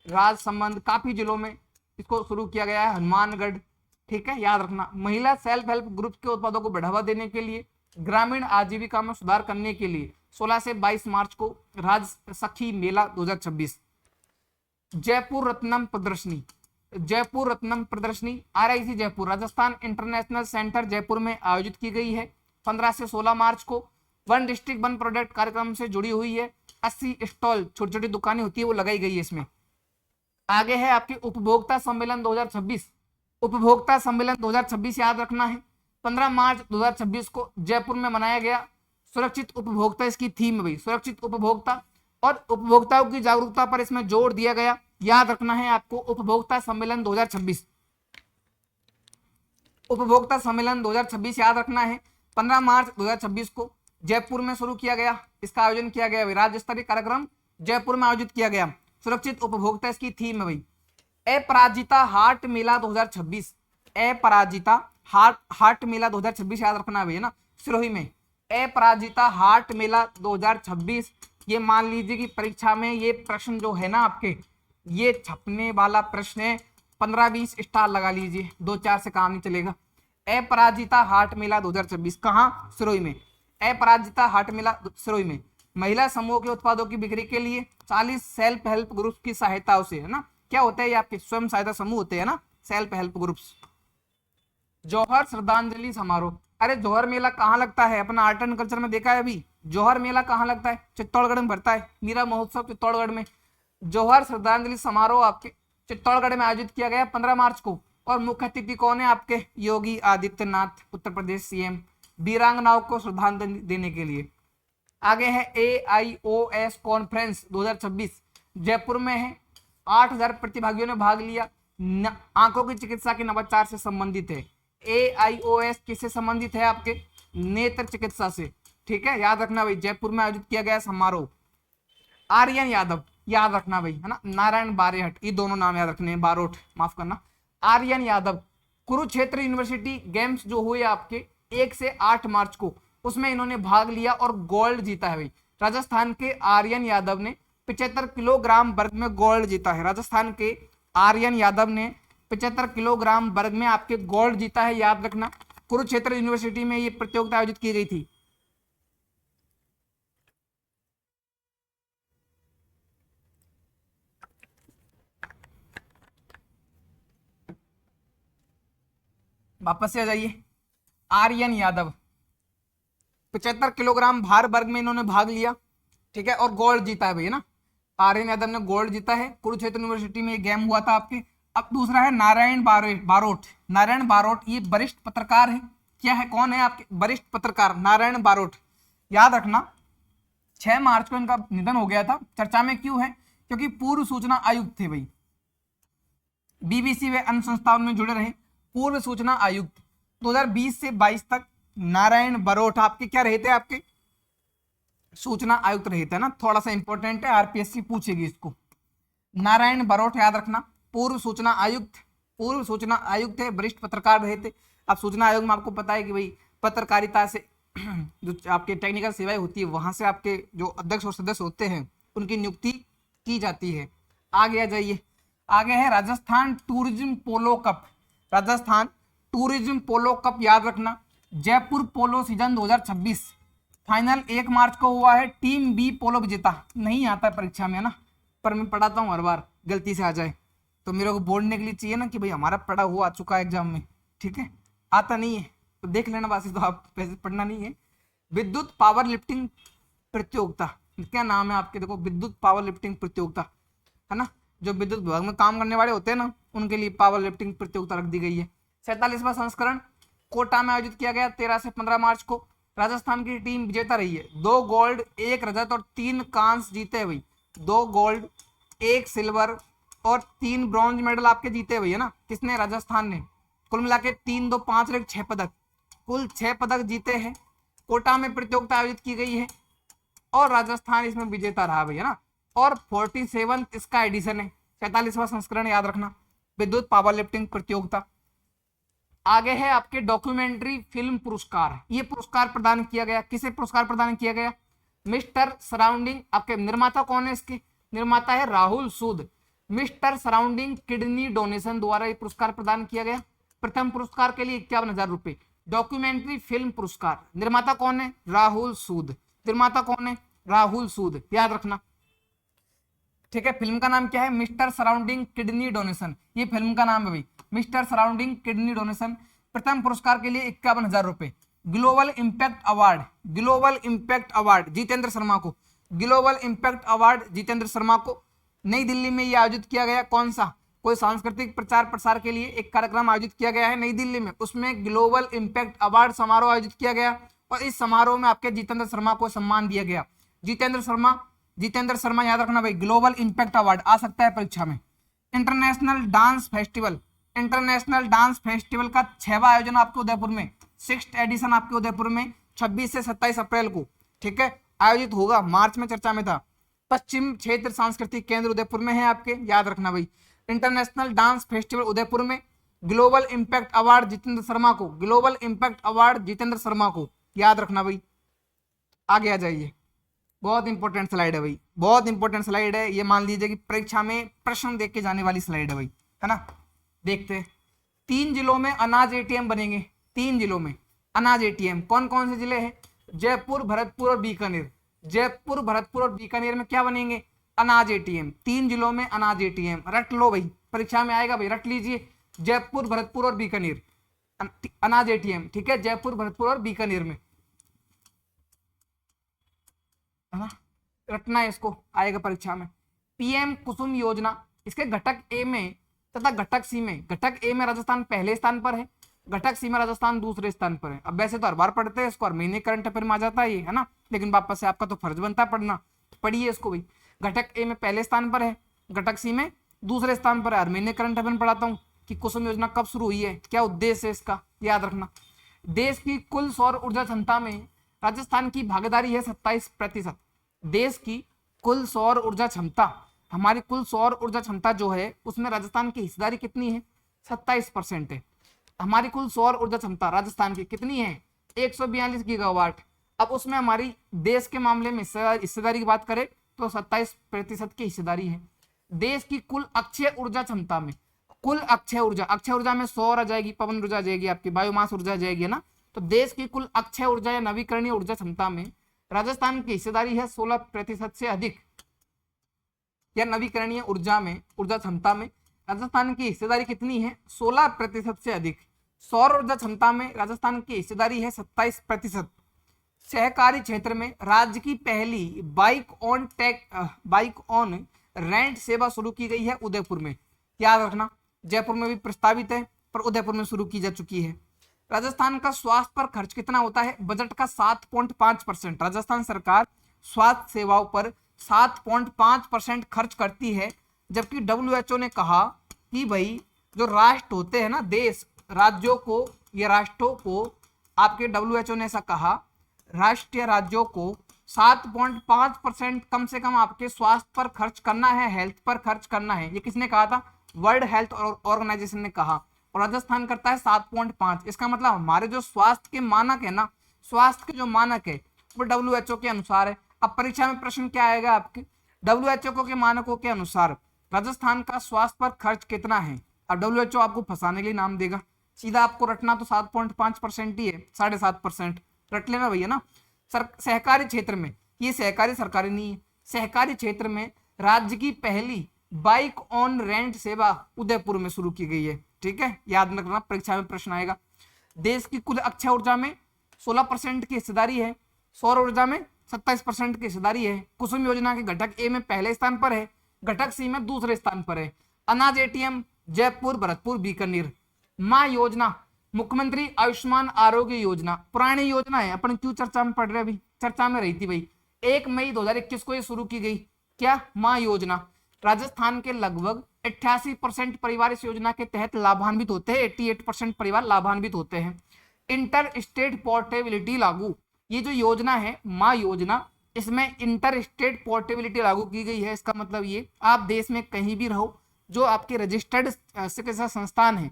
राजसमंद, काफी जिलों में इसको शुरू किया गया है, हनुमानगढ़। ठीक है, याद रखना। महिला सेल्फ हेल्प ग्रुप के उत्पादों को बढ़ावा देने के लिए, ग्रामीण आजीविका में सुधार करने के लिए 16 से 22 मार्च को राज्य सखी मेला 2026। जयपुर रत्नम प्रदर्शनी, जयपुर रत्नम प्रदर्शनी RIC Jaipur, Rajasthan international centre Jaipur में आयोजित की गई है 15 से 16 मार्च को। वन डिस्ट्रिक्ट वन प्रोडक्ट कार्यक्रम से जुड़ी हुई है। 80 स्टॉल, छोटी छोटी दुकानें होती है वो लगाई गई है इसमें। आगे है आपके उपभोक्ता सम्मेलन 2026, उपभोक्ता सम्मेलन 2026 याद रखना है, 15 मार्च 2026 को जयपुर में मनाया गया। सुरक्षित उपभोक्ता इसकी थीम भाई, सुरक्षित उपभोक्ता, और उपभोक्ताओं की जागरूकता पर इसमें जोर दिया गया, याद रखना है आपको। उपभोक्ता सम्मेलन 2026, उपभोक्ता सम्मेलन 2026 याद रखना है। 15 मार्च 2026 को जयपुर में शुरू किया गया, इसका आयोजन किया गया, राज्य स्तरीय कार्यक्रम जयपुर में आयोजित किया गया। सुरक्षित उपभोक्ता इसकी थीम है भाई। अपराजिता हाट मेला 2026, अपराजिता हाट मेला 2026 याद रखना है ना, सिरोही में अपराजिता हाट मेला 2026। ये मान लीजिए कि परीक्षा में ये प्रश्न जो है ना आपके, ये छपने वाला प्रश्न है, 15-20 स्टार लगा लीजिए, 2-4 से काम नहीं चलेगा। अपराजिता हाट मेला 2026 कहाँ? सिरोही में। अपराजिता हाट मेला सिरोही में। महिला समूह के उत्पादों की बिक्री के लिए 40 सेल्फ हेल्प ग्रुप की सहायता से, है ना, क्या होता है ये आपके स्वयं सहायता समूह होते हैं ना, सेल्फ हेल्प ग्रुप्स। जौहर श्रद्धांजलि समारोह, अरे जौहर मेला कहाँ लगता है? अपना आर्ट एंड कल्चर में देखा है अभी, जौहर मेला कहाँ लगता है? चित्तौड़गढ़ में भरता है, मीरा महोत्सव चित्तौड़गढ़ में। जौहर श्रद्धांजलि समारोह आपके चित्तौड़गढ़ में आयोजित किया गया 15 मार्च को, और मुख्य अतिथि कौन है आपके? योगी आदित्यनाथ, उत्तर प्रदेश CM, वीरांगनाओं को श्रद्धांजलि देने के लिए। आगे है AIOS कॉन्फ्रेंस 2026 जयपुर में है, 8000 प्रतिभागियों ने भाग लिया। आंखों की चिकित्सा के नवाचार से संबंधित है। AIOS किससे संबंधित है? आपके नेत्र चिकित्सा से। ठीक है, याद रखना भाई, जयपुर में आयोजित किया गया समारोह। आर्यन यादव याद रखना भाई, है ना, नारायण बारेहट, ये दोनों नाम याद रखने हैं, बारोट माफ करना। आर्यन यादव, कुरुक्षेत्र यूनिवर्सिटी गेम्स जो हुए आपके 1 से 8 मार्च को, उसमें इन्होंने भाग लिया और गोल्ड जीता है भाई। राजस्थान के आर्यन यादव ने 75 किलोग्राम वर्ग में गोल्ड जीता है। राजस्थान के आर्यन यादव ने 75 किलोग्राम वर्ग में आपके गोल्ड जीता है, याद रखना। कुरुक्षेत्र यूनिवर्सिटी में ये प्रतियोगिता आयोजित की गई थी। वापस से आ जाइए। आर्यन यादव 75 किलोग्राम भार वर्ग में इन्होंने भाग लिया, ठीक है, और गोल्ड जीता है भाई, है ना। आर्यन यादव ने गोल्ड जीता है, कुरुक्षेत्र यूनिवर्सिटी में ये गेम हुआ था आपके। अब दूसरा है नारायण बारोट। नारायण बारोट ये वरिष्ठ पत्रकार है। क्या है, कौन है आपके? वरिष्ठ पत्रकार नारायण बारोट, याद रखना। 6 मार्च को इनका निधन हो गया था। चर्चा में क्यों है? क्योंकि पूर्व सूचना आयुक्त थे भाई, BBC व अन्य संस्थाओं में जुड़े रहे। पूर्व सूचना आयुक्त 2020 से 22 तक नारायण बारोट आपके क्या रहे थे? आपके सूचना आयुक्त रहे थे ना, थोड़ा सा इंपॉर्टेंट है, RPSC पूछेगी इसको। नारायण बारोट याद रखना, पूर्व सूचना आयुक्त, पूर्व सूचना आयुक्त है, वरिष्ठ पत्रकार रहे थे। अब सूचना आयोग में आपको पता है कि भाई पत्रकारिता से जो आपके टेक्निकल सेवाएं होती है, वहां से आपके जो अध्यक्ष और सदस्य होते हैं उनकी नियुक्ति की जाती है। आगे आ जाइए, आगे है राजस्थान टूरिज्म पोलो कप। राजस्थान टूरिज्म पोलो कप याद रखना, जयपुर पोलो सीजन 2026 फाइनल 1 मार्च को हुआ है। टीम बी पोलो विजेता। नहीं आता परीक्षा में ना, पर मैं पढ़ाता हूँ हर बार, गलती से आ जाए तो मेरे को बोलने के लिए चाहिए ना कि भाई हमारा पढ़ा हुआ आ चुका है एग्जाम में, ठीक है। आता नहीं है तो देख लेना बासी, तो आप वैसे पढ़ना नहीं है। विद्युत पावर लिफ्टिंग प्रतियोगिता, क्या नाम है आपके, देखो विद्युत पावर लिफ्टिंग प्रतियोगिता है ना, जो विद्युत विभाग में काम करने वाले होते हैं ना उनके लिए पावर लिफ्टिंग प्रतियोगिता रख दी गई है। 47वां संस्करण कोटा में आयोजित किया गया 13 से 15 मार्च को। राजस्थान की टीम विजेता रही है, 2 गोल्ड 1 रजत और 3 कांस्य जीते भाई। 2 गोल्ड 1 सिल्वर और 3 ब्रॉन्ज मेडल आपके जीते हुए है ना, किसने, राजस्थान ने। कुल मिला के 3, 2, 5 और 1 6 पदक, कुल 6 पदक जीते हैं। कोटा में प्रतियोगिता आयोजित की गई है और राजस्थान इसमें विजेता रहा भैया ना। और 47 इसका एडिशन है, 47वां संस्करण याद रखना, विद्युत पावर लिफ्टिंग प्रतियोगिता। आगे है आपके डॉक्यूमेंट्री फिल्म पुरस्कार। ये पुरस्कार प्रदान किया गया, किसे पुरस्कार प्रदान किया गया, मिस्टर सराउंडिंग। आपके निर्माता कौन है इसके, निर्माता है राहुल सूद। मिस्टर सराउंडिंग किडनी डोनेशन द्वारा ये पुरस्कार प्रदान किया गया। प्रथम पुरस्कार के लिए 51,000 रुपए। डॉक्यूमेंट्री फिल्म पुरस्कार, निर्माता कौन है, राहुल सूद। निर्माता कौन है, राहुल सूद, याद रखना, ठीक है। फिल्म का नाम क्या है, मिस्टर सराउंडिंग किडनी डोनेशन, ये फिल्म का नाम है भाई, मिस्टर सराउंडिंग किडनी डोनेशन। प्रथम पुरस्कार के लिए 51,000 रुपए। Global Impact Award, Global Impact Award Jitendra Sharma को, Global Impact Award Jitendra Sharma को। नई दिल्ली में यह आयोजित किया गया, कौन सा, कोई सांस्कृतिक प्रचार प्रसार के लिए एक कार्यक्रम आयोजित किया गया है नई दिल्ली में, उसमें ग्लोबल इंपैक्ट अवार्ड समारोह आयोजित किया गया और इस समारोह में आपके जितेंद्र शर्मा को सम्मान दिया गया। जितेंद्र शर्मा याद रखना भाई, ग्लोबल इंपैक्ट अवार्ड आ सकता है परीक्षा में। International dance festival, international dance festival का 6वां आयोजन आपके उदयपुर में, 6th एडिशन आपके उदयपुर में 26 से 27 अप्रैल को, ठीक है, आयोजित होगा। मार्च में चर्चा में था। पश्चिम क्षेत्र सांस्कृतिक केंद्र उदयपुर में है आपके, याद रखना भाई। इंटरनेशनल डांस फेस्टिवल उदयपुर में, Global Impact Award Jitendra Sharma को, Global Impact Award Jitendra Sharma को, याद रखना भाई। आगे आ जाइए, बहुत इंपॉर्टेंट स्लाइड है भाई, बहुत इंपॉर्टेंट स्लाइड है ये, मान लीजिए कि परीक्षा में प्रश्न देख के जाने वाली स्लाइड है भाई, है ना। देखते हैं, 3 जिलों में अनाज एटीएम बनेंगे। 3 जिलों में अनाज एटीएम, कौन कौन से जिले हैं, जयपुर, भरतपुर और बीकानेर। जयपुर, भरतपुर और बीकानेर में क्या बनेंगे, अनाज एटीएम। 3 जिलों में अनाज एटीएम, रट लो भाई, परीक्षा में आएगा भाई, रट लीजिए। जयपुर, भरतपुर और बीकानेर अनाज एटीएम, ठीक है, जयपुर, भरतपुर और बीकानेर में, है ना, रटना है इसको, आएगा परीक्षा में। पीएम कुसुम योजना, इसके घटक ए में तथा घटक सी में, घटक ए में राजस्थान पहले स्थान पर है, घटक सी में राजस्थान दूसरे स्थान पर है। अब वैसे तो हर बार पढ़ते हैं इसको, हर महीने करंट अफेयर में आ जाता है ये, है ना, लेकिन वापस से आपका तो फर्ज बनता है पढ़ना, पढ़िए इसको भाई। घटक ए में पहले स्थान पर है, घटक सी में दूसरे स्थान पर है। हर महीने करंट अफेयर में पढ़ाता हूँ कि कुसुम योजना कब शुरू हुई है, क्या उद्देश्य है इसका, याद रखना। देश की कुल सौर ऊर्जा क्षमता में राजस्थान की भागीदारी है 27%। देश की कुल सौर ऊर्जा क्षमता, हमारी कुल सौर ऊर्जा क्षमता जो है उसमें राजस्थान की हिस्सेदारी कितनी है, 27% है। हमारी कुल सौर ऊर्जा क्षमता राजस्थान की कितनी है, 142 गीगावाट। अब उसमें हमारी देश के मामले में हिस्सेदारी की बात करें तो 27% की हिस्सेदारी है। देश की कुल अक्षय ऊर्जा क्षमता में, कुल अक्षय ऊर्जा में सौर आ जाएगी, पवन ऊर्जा आ जाएगी, आपकी बायोमास ऊर्जा आ जाएगी, है ना। तो देश की कुल अक्षय ऊर्जा या नवीकरणीय ऊर्जा क्षमता में राजस्थान की हिस्सेदारी है 16% से अधिक। या नवीकरणीय ऊर्जा में, ऊर्जा क्षमता में राजस्थान की हिस्सेदारी कितनी है, 16% से अधिक। सौर ऊर्जा क्षमता में राजस्थान की हिस्सेदारी है 27%। सहकारी क्षेत्र में राज्य की पहली बाइक ऑन रेंट सेवा शुरू की गई है उदयपुर में, याद रखना। जयपुर में भी प्रस्तावित है पर उदयपुर में शुरू की जा चुकी है। राजस्थान का स्वास्थ्य पर खर्च कितना होता है, बजट का 7.5%। राजस्थान सरकार स्वास्थ्य सेवाओं पर 7.5% खर्च करती है, जबकि WHO ने कहा कि भाई जो राष्ट्र होते हैं ना, देश, राज्यों को या राष्ट्रों को, आपके WHO ने ऐसा कहा, राष्ट्रीय राज्यों को 7.5% कम से कम आपके स्वास्थ्य पर खर्च करना है, हेल्थ पर खर्च करना है। ये किसने कहा था, वर्ल्ड हेल्थ ऑर्गेनाइजेशन ने कहा, और राजस्थान करता है 7.5। इसका मतलब हमारे जो स्वास्थ्य के मानक है ना, स्वास्थ्य के जो मानक है वो WHO के अनुसार है। अब परीक्षा में प्रश्न क्या आएगा आपके, WHO के मानकों के अनुसार राजस्थान का स्वास्थ्य पर खर्च कितना है? अब WHO आपको फंसाने के लिए नाम देगा, सीधा आपको रटना तो 7.5% ही है, 7.5% रट लेना भैया ना। सहकारी क्षेत्र में, ये सहकारी सरकारी नहीं है, सहकारी क्षेत्र में राज्य की पहली बाइक ऑन रेंट सेवा उदयपुर में शुरू की गई है। ठीक है, याद रखना, परीक्षा में प्रश्न आएगा। देश की कुल अक्षय ऊर्जा में 16% की हिस्सेदारी है, सौर ऊर्जा में 27% की हिस्सेदारी है। कुसुम योजना के घटक ए में पहले स्थान पर है, घटक सी में दूसरे स्थान पर है। अनाज ATM जयपुर, भरतपुर, बीकानेर। माँ योजना, मुख्यमंत्री आयुष्मान आरोग्य योजना, पुरानी योजना है, अपन क्यों चर्चा में पढ़ रहे, अभी चर्चा में रही थी भाई। 1 मई 2021 को ये शुरू की गई, क्या, माँ योजना। राजस्थान के लगभग 88% परिवार इस योजना के तहत लाभान्वित होते हैं, 88% परिवार लाभान्वित होते हैं। इंटर स्टेट पोर्टेबिलिटी लागू, ये जो योजना है माँ योजना, इसमें इंटर स्टेट पोर्टेबिलिटी लागू की गई है। इसका मतलब ये, आप देश में कहीं भी रहो, जो आपके रजिस्टर्ड चिकित्सा संस्थान है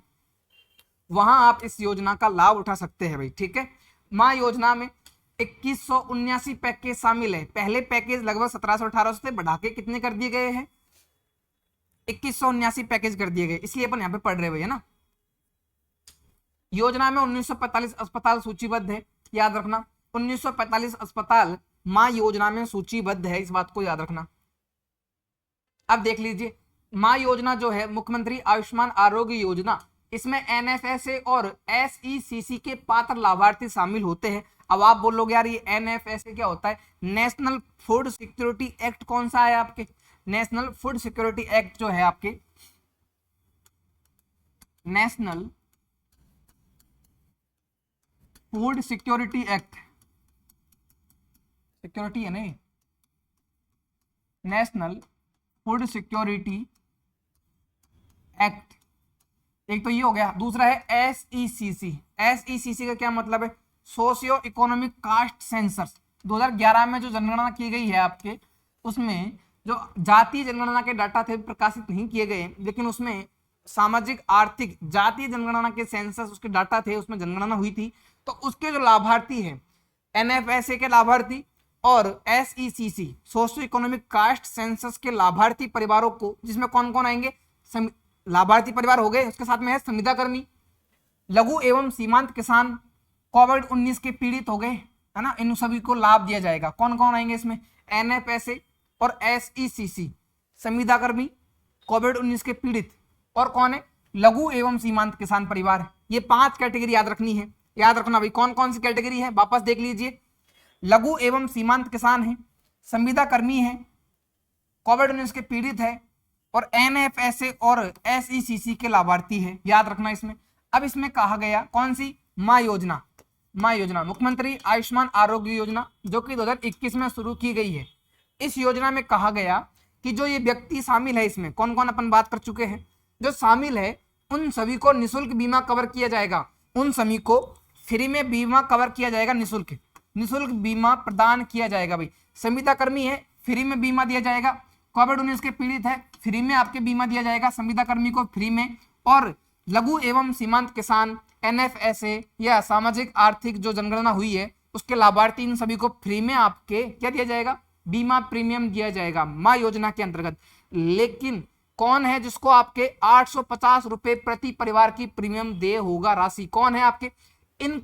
वहां आप इस योजना का लाभ उठा सकते हैं भाई। ठीक है, माँ योजना में 2179 पैकेज शामिल है। पहले पैकेज लगभग 1700-1800 से बढ़ा के कितने कर दिए गए हैं, 2179 पैकेज कर दिए गए, इसलिए अपन यहाँ पे पढ़ रहे भैया ना। योजना में 1945 अस्पताल सूचीबद्ध है, याद रखना 1945 अस्पताल माँ योजना में सूचीबद्ध है, इस बात को याद रखना। अब देख लीजिए, माँ योजना जो है मुख्यमंत्री आयुष्मान आरोग्य योजना, इसमें NFSA और SECC के पात्र लाभार्थी शामिल होते हैं। अब आप बोलोगे यार ये NFSA क्या होता है? नेशनल फूड सिक्योरिटी एक्ट कौन सा है आपके? नेशनल फूड सिक्योरिटी एक्ट जो है आपके, national food security act, security है नहीं, नेशनल फूड सिक्योरिटी एक्ट, एक तो ये हो गया। दूसरा है SECC। SECC का क्या मतलब है? Socio economic caste census. 2011 में जो जनगणना की गई है आपके, उसमें जो जातीय जनगणना के डाटा थे प्रकाशित नहीं किए गए, लेकिन उसमें सामाजिक आर्थिक जातीय जनगणना के सेंसस उसके डाटा थे, उसमें जनगणना हुई थी। तो उसके जो लाभार्थी हैं, NFSA के लाभार्थी और SECC socio economic caste census के लाभार्थी परिवारों को, जिसमें कौन कौन आएंगे? लाभार्थी परिवार हो गए, उसके साथ में है संविदा कर्मी, लघु एवं सीमांत किसान, कोविड-19 के पीड़ित हो गए, है ना, इन सभी को लाभ दिया जाएगा। कौन कौन आएंगे इसमें? NFSA और SECC, संविदा कर्मी, कोविड-19 के पीड़ित, और कौन है? लघु एवं सीमांत किसान परिवार। ये 5 कैटेगरी याद रखनी है, याद रखना भाई। कौन कौन सी कैटेगरी है वापस देख लीजिए, लघु एवं सीमांत किसान है, संविदा कर्मी है, कोविड-19 के पीड़ित है, और NFSA और SECC के लाभार्थी है, याद रखना इसमें। अब इसमें कहा गया कौन सी? माँ योजना। माँ योजना मुख्यमंत्री आयुष्मान आरोग्य योजना, जो कि 2021 में शुरू की गई है। इस योजना में कहा गया कि जो ये व्यक्ति शामिल है, इसमें कौन कौन अपन बात कर चुके हैं, जो शामिल है उन सभी को निःशुल्क बीमा कवर किया जाएगा, उन सभी को फ्री में बीमा कवर किया जाएगा, निःशुल्क बीमा प्रदान किया जाएगा भाई। संविदा कर्मी है, फ्री में बीमा दिया जाएगा, कोविड-19 के पीड़ित है, फ्री में आपके बीमा दिया जाएगा संविदा कर्मी को फ्री में, और लघु एवं सीमांत किसान, NFSA या सामाजिक आर्थिक जो जनगणना हुई है उसके लाभार्थी, इन सभी को फ्री में आपके क्या दिया जाएगा? बीमा प्रीमियम दिया जाएगा माँ योजना के अंतर्गत। लेकिन कौन है जिसको आपके 850 रुपए प्रति परिवार की प्रीमियम दे होगा राशि? कौन है आपके? इन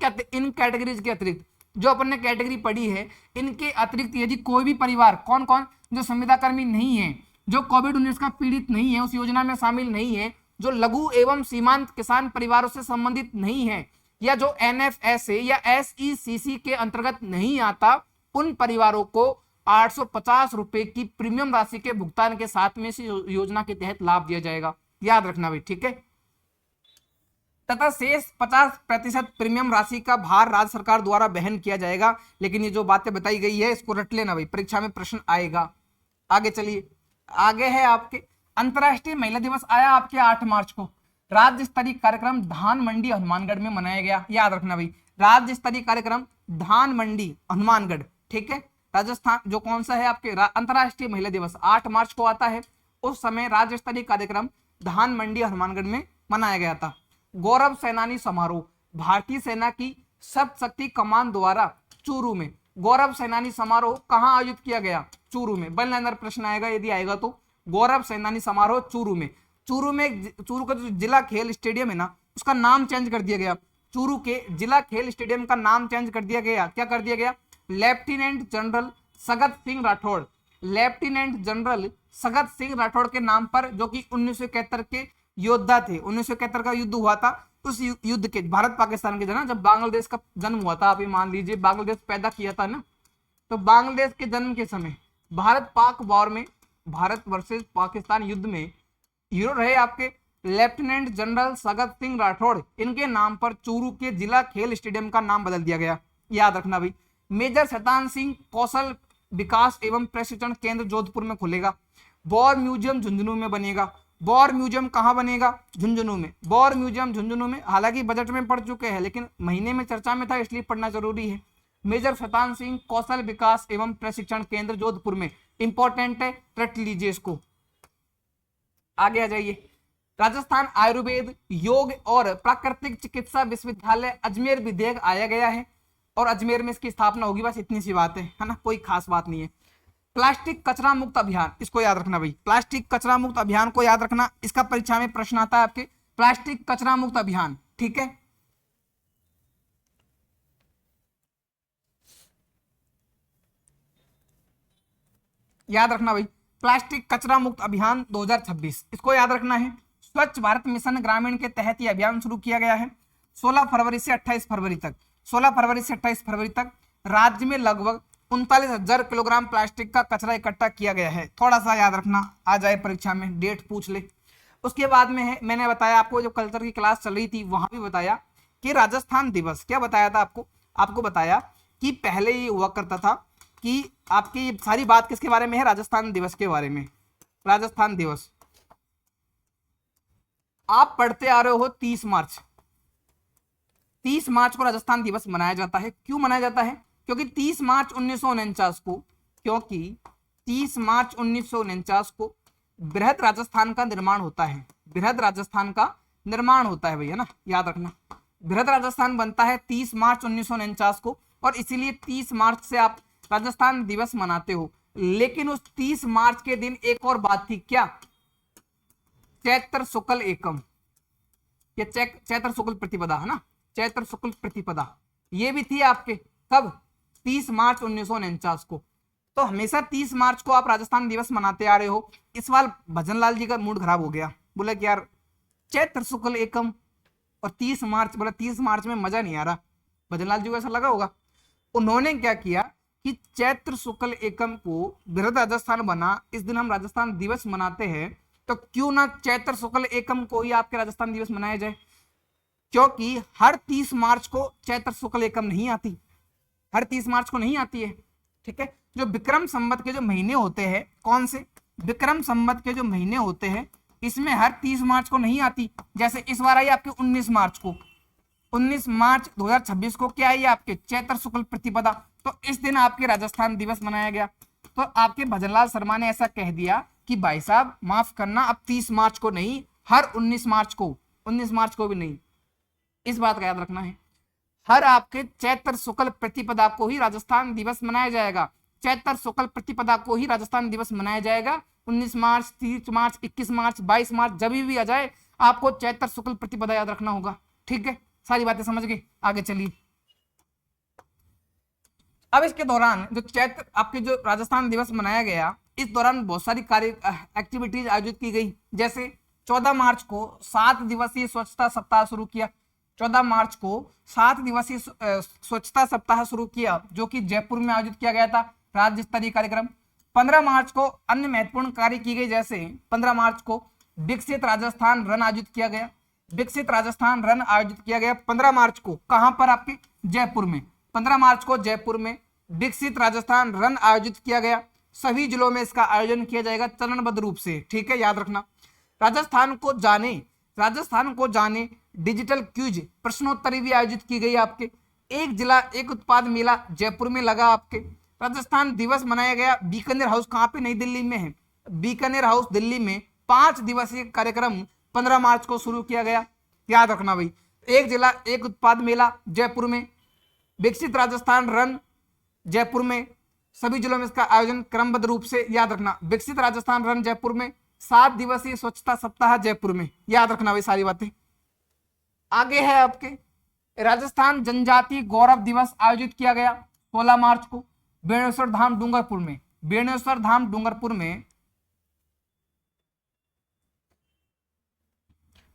कैटेगरीज के अतिरिक्त जो अपन ने कैटेगरी पढ़ी है, इनके अतिरिक्त यदि कोई भी परिवार, कौन कौन? जो संविदा कर्मी नहीं है, जो कोविड-19 का पीड़ित नहीं है, उस योजना में शामिल नहीं है, जो लघु एवं सीमांत किसान परिवारों से संबंधित नहीं है, या जो NFSA या SECC के अंतर्गत नहीं आता, उन परिवारों को 850 रुपए की प्रीमियम राशि के भुगतान के साथ में इस योजना के तहत लाभ दिया जाएगा, याद रखना भाई। ठीक है, तथा शेष 50% प्रीमियम राशि का भार राज्य सरकार द्वारा वहन किया जाएगा। लेकिन ये जो बातें बताई गई है इसको रट लेना भाई, परीक्षा में प्रश्न आएगा। आगे चलिए, आगे है आपके अंतर्राष्ट्रीय महिला दिवस आया आपके 8 मार्च को। राज्य स्तरीय कार्यक्रम धान मंडी हनुमानगढ़ में मनाया गया, याद रखना भाई। राज्य स्तरीय कार्यक्रम धान मंडी हनुमानगढ़, ठीक है, राजस्थान। जो कौन सा है आपके अंतर्राष्ट्रीय महिला दिवस 8 मार्च को आता है, उस समय राज्य स्तरीय कार्यक्रम धान मंडी हनुमानगढ़ में मनाया गया था। गौरव सेनानी समारोह, भारतीय सेना की सप्त शक्ति कमान द्वारा चूरू में गौरव सेनानी समारोह कहाँ आयोजित किया गया? चूरू में। वन लाइनर प्रश्न आएगा यदि आएगा तो। गौरव सेनानी समारोह चूरू में। चूरू का जो जिला खेल स्टेडियम है ना, उसका नाम चेंज कर दिया गया। चूरू के जिला खेल स्टेडियम का नाम चेंज कर दिया गया। क्या कर दिया गया? Lieutenant general Sagat Singh Rathore, lieutenant general Sagat Singh Rathore के नाम पर, जो कि 1971 के योद्धा थे। 1971 का युद्ध हुआ था, उस युद्ध के भारत पाकिस्तान के जन्म, जब बांग्लादेश का जन्म हुआ था, आप ये मान लीजिए बांग्लादेश पैदा किया था ना, तो बांग्लादेश के जन्म के समय भारत पाक वॉर में, भारत वर्सेस पाकिस्तान युद्ध में हीरो रहे आपके लेफ्टिनेंट जनरल सगत सिंह राठौड़। इनके नाम पर चूरू के जिला खेल स्टेडियम का नाम बदल दिया गया, याद रखना भाई। मेजर शैतान सिंह कौशल विकास एवं प्रशिक्षण केंद्र जोधपुर में खुलेगा। वॉर म्यूजियम झुंझुनू में बनेगा। वॉर म्यूजियम कहाँ बनेगा? झुंझुनू में। वॉर म्यूजियम झुंझुनू में, हालांकि बजट में पढ़ चुके हैं लेकिन महीने में चर्चा में था इसलिए पढ़ना जरूरी है। मेजर शैतान सिंह कौशल विकास एवं प्रशिक्षण केंद्र जोधपुर में, इंपॉर्टेंट है, रट लीजिए इसको। आगे आ जाइए। राजस्थान आयुर्वेद योग और प्राकृतिक चिकित्सा विश्वविद्यालय अजमेर विधेयक आया गया है और अजमेर में इसकी स्थापना होगी, बस इतनी सी बात है ना, कोई खास बात नहीं है। प्लास्टिक कचरा मुक्त अभियान, इसको याद रखना भाई, प्लास्टिक कचरा मुक्त अभियान को याद रखना, इसका परीक्षा में प्रश्न आता है आपके, प्लास्टिक कचरा मुक्त अभियान, ठीक है। याद रखना भाई, प्लास्टिक कचरा मुक्त अभियान 2026, इसको याद रखना है। स्वच्छ भारत मिशन ग्रामीण के तहत यह अभियान शुरू किया गया है। 16 फरवरी से 28 फरवरी तक, 16 फरवरी से 28 फरवरी तक राज्य में लगभग 39,000 किलोग्राम प्लास्टिक का कचरा इकट्ठा किया गया है। थोड़ा सा याद रखना, आ जाए परीक्षा में, डेट पूछ ले। उसके बाद में है, मैंने बताया आपको, जो कल्चर की क्लास चल रही थी वहां भी बताया कि राजस्थान दिवस, क्या बताया था आपको? आपको बताया कि पहले ये हुआ करता था कि आपकी सारी बात किसके बारे में है? राजस्थान दिवस के बारे में। राजस्थान दिवस आप पढ़ते आ रहे हो 30 मार्च, 30 मार्च को राजस्थान दिवस मनाया जाता है। क्यों मनाया जाता है? क्योंकि 30 मार्च 1949 को, क्योंकि 30 मार्च 1949 को बृहद राजस्थान का निर्माण होता है। बृहद राजस्थान का निर्माण होता है भैया ना, याद रखना। बृहद राजस्थान बनता है 30 मार्च 1949 को, और इसीलिए 30 मार्च से आप राजस्थान दिवस मनाते हो। लेकिन उस 30 मार्च के दिन एक और बात थी, क्या? चैत्र शुक्ल एकम, ये चैत्र शुक्ल प्रतिपदा है ना, चैत्र शुक्ल प्रतिपदा, ये भी थी आपके कब? 30 मार्च 1949 को। तो हमेशा 30 मार्च को आप राजस्थान दिवस मनाते आ रहे हो। इस बार भजनलाल जी का मूड खराब हो गया, बोला कि यार चैत्र शुक्ल एकम और 30 मार्च, बोला 30 मार्च में मजा नहीं आ रहा। भजनलाल जी को ऐसा लगा होगा। उन्होंने क्या किया कि चैत्र शुक्ल एकम को बृहद राजस्थान बना, इस दिन हम राजस्थान दिवस मनाते हैं, तो क्यों ना चैत्र शुक्ल एकम को ही आपके राजस्थान दिवस मनाया जाए। क्योंकि हर 30 मार्च को चैत्र शुक्ल एकम नहीं आती, हर 30 मार्च को नहीं आती है, ठीक है। जो विक्रम संवत के जो महीने होते हैं, कौन से? विक्रम संवत के जो महीने होते हैं, इसमें हर 30 मार्च को नहीं आती। जैसे इस बार आई आपके 19 मार्च को, 19 मार्च 2026 को क्या आई आपके? चैत्र शुक्ल प्रतिपदा। तो इस दिन आपके राजस्थान दिवस मनाया गया। तो आपके भजनलाल शर्मा ने ऐसा कह दिया कि भाई साहब माफ करना, अब 30 मार्च को नहीं, हर 19 मार्च को, 19 मार्च को भी नहीं। इस बात का याद रखना है, हर आपके चैत्र शुक्ल प्रतिपदा को ही राजस्थान दिवस मनाया जाएगा। चैत्र शुक्ल प्रतिपदा को ही राजस्थान दिवस मनाया जाएगा। 19 मार्च, 30 मार्च, 21 मार्च, 22 मार्च, जब भी आ जाए आपको चैत्र शुक्ल प्रतिपदा याद रखना होगा, ठीक है। सारी बातें समझ गए, आगे चलिए। अब इसके दौरान जो चैत्र आपके जो राजस्थान दिवस मनाया गया, इस दौरान बहुत सारी कार्य एक्टिविटीज आयोजित की गई। जैसे 14 मार्च को 7 दिवसीय स्वच्छता सप्ताह शुरू किया। 14 मार्च को 7 दिवसीय स्वच्छता सप्ताह शुरू किया, जो कि जयपुर में आयोजित किया गया था, राज्य स्तरीय कार्यक्रम। 15 मार्च को अन्य महत्वपूर्ण कार्य की गई। जैसे 15 मार्च को विकसित राजस्थान रन आयोजित किया गया, विकसित राजस्थान रन आयोजित किया गया 15 मार्च को। कहां पर? आपके जयपुर में। 15 मार्च को जयपुर में विकसित राजस्थान रन आयोजित किया गया। सभी जिलों में इसका आयोजन किया जाएगा चरणबद्ध रूप से, ठीक है, याद रखना। राजस्थान को जाने डिजिटल क्यूज प्रश्नोत्तरी भी आयोजित की गई आपके। एक जिला एक उत्पाद मेला जयपुर में लगा आपके। राजस्थान दिवस मनाया गया बीकानेर हाउस, कहाँ पे? नई दिल्ली में है, बीकानेर हाउस दिल्ली में 5 दिवसीय कार्यक्रम 15 मार्च को शुरू किया गया, याद रखना भाई। एक जिला एक उत्पाद मेला जयपुर में, विकसित राजस्थान रन जयपुर में। सभी जिलों में इसका आयोजन क्रमबद्ध रूप से, याद रखना, विकसित राजस्थान रन जयपुर में, 7 दिवसीय स्वच्छता सप्ताह जयपुर में, याद रखना भाई सारी बातें। आगे है आपके राजस्थान जनजातीय गौरव दिवस आयोजित किया गया 16 मार्च को बेणेश्वर धाम डूंगरपुर में। बेणेश्वर धाम डूंगरपुर में,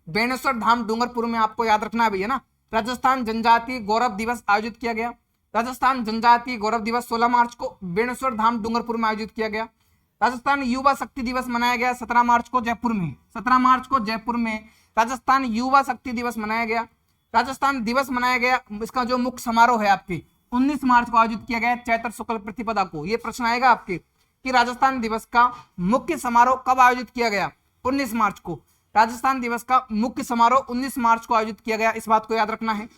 बेणेश्वर धाम डूंगरपुर में आपको याद रखना है भैया ना, राजस्थान जनजातीय गौरव दिवस आयोजित किया गया। राजस्थान जनजातीय गौरव दिवस 16 मार्च को बेणेश्वर धाम डूंगरपुर में आयोजित किया गया। राजस्थान युवा शक्ति दिवस मनाया गया 17 मार्च को जयपुर में। 17 मार्च को जयपुर में राजस्थान युवा शक्ति दिवस मनाया गया। राजस्थान दिवस मनाया गया, इसका जो मुख्य समारोह है आपके 19 मार्च को आयोजित किया गया चैत्र शुक्ल प्रतिपदा को। ये प्रश्न आएगा आपके कि राजस्थान दिवस का मुख्य समारोह कब आयोजित किया गया? 19 मार्च को। राजस्थान दिवस का मुख्य समारोह 19 मार्च को आयोजित किया गया, इस बात को याद रखना है।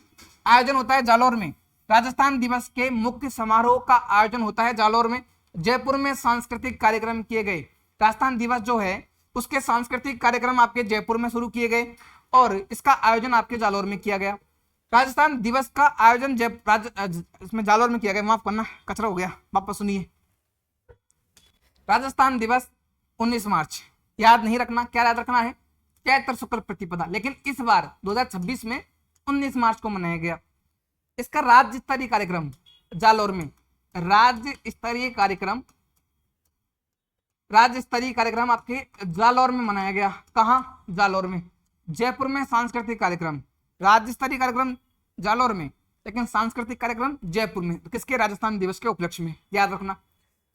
आयोजन होता है जालौर में। राजस्थान दिवस के मुख्य समारोह का आयोजन होता है जालौर में। जयपुर में सांस्कृतिक कार्यक्रम किए गए। राजस्थान दिवस जो है उसके सांस्कृतिक कार्यक्रम आपके जयपुर में शुरू किए गए और इसका आयोजन आपके जालौर में किया गया। राजस्थान दिवस का आयोजन इसमें जालौर में किया गया, माफ करना कचरा हो गया, वापस सुनिए। राजस्थान दिवस 19 मार्च, याद नहीं रखना, क्या याद रखना है? चैत्र शुक्ल प्रतिपदा। लेकिन इस बार 2026 में 19 मार्च को मनाया गया। इसका राज्य स्तरीय कार्यक्रम जालौर में, राज्य स्तरीय कार्यक्रम आपके जालौर में मनाया गया। कहाँ? जालौर में। जयपुर में सांस्कृतिक कार्यक्रम, राज्य स्तरीय कार्यक्रम जालौर में, लेकिन सांस्कृतिक कार्यक्रम जयपुर में। तो किसके? राजस्थान दिवस के उपलक्ष्य में, याद रखना।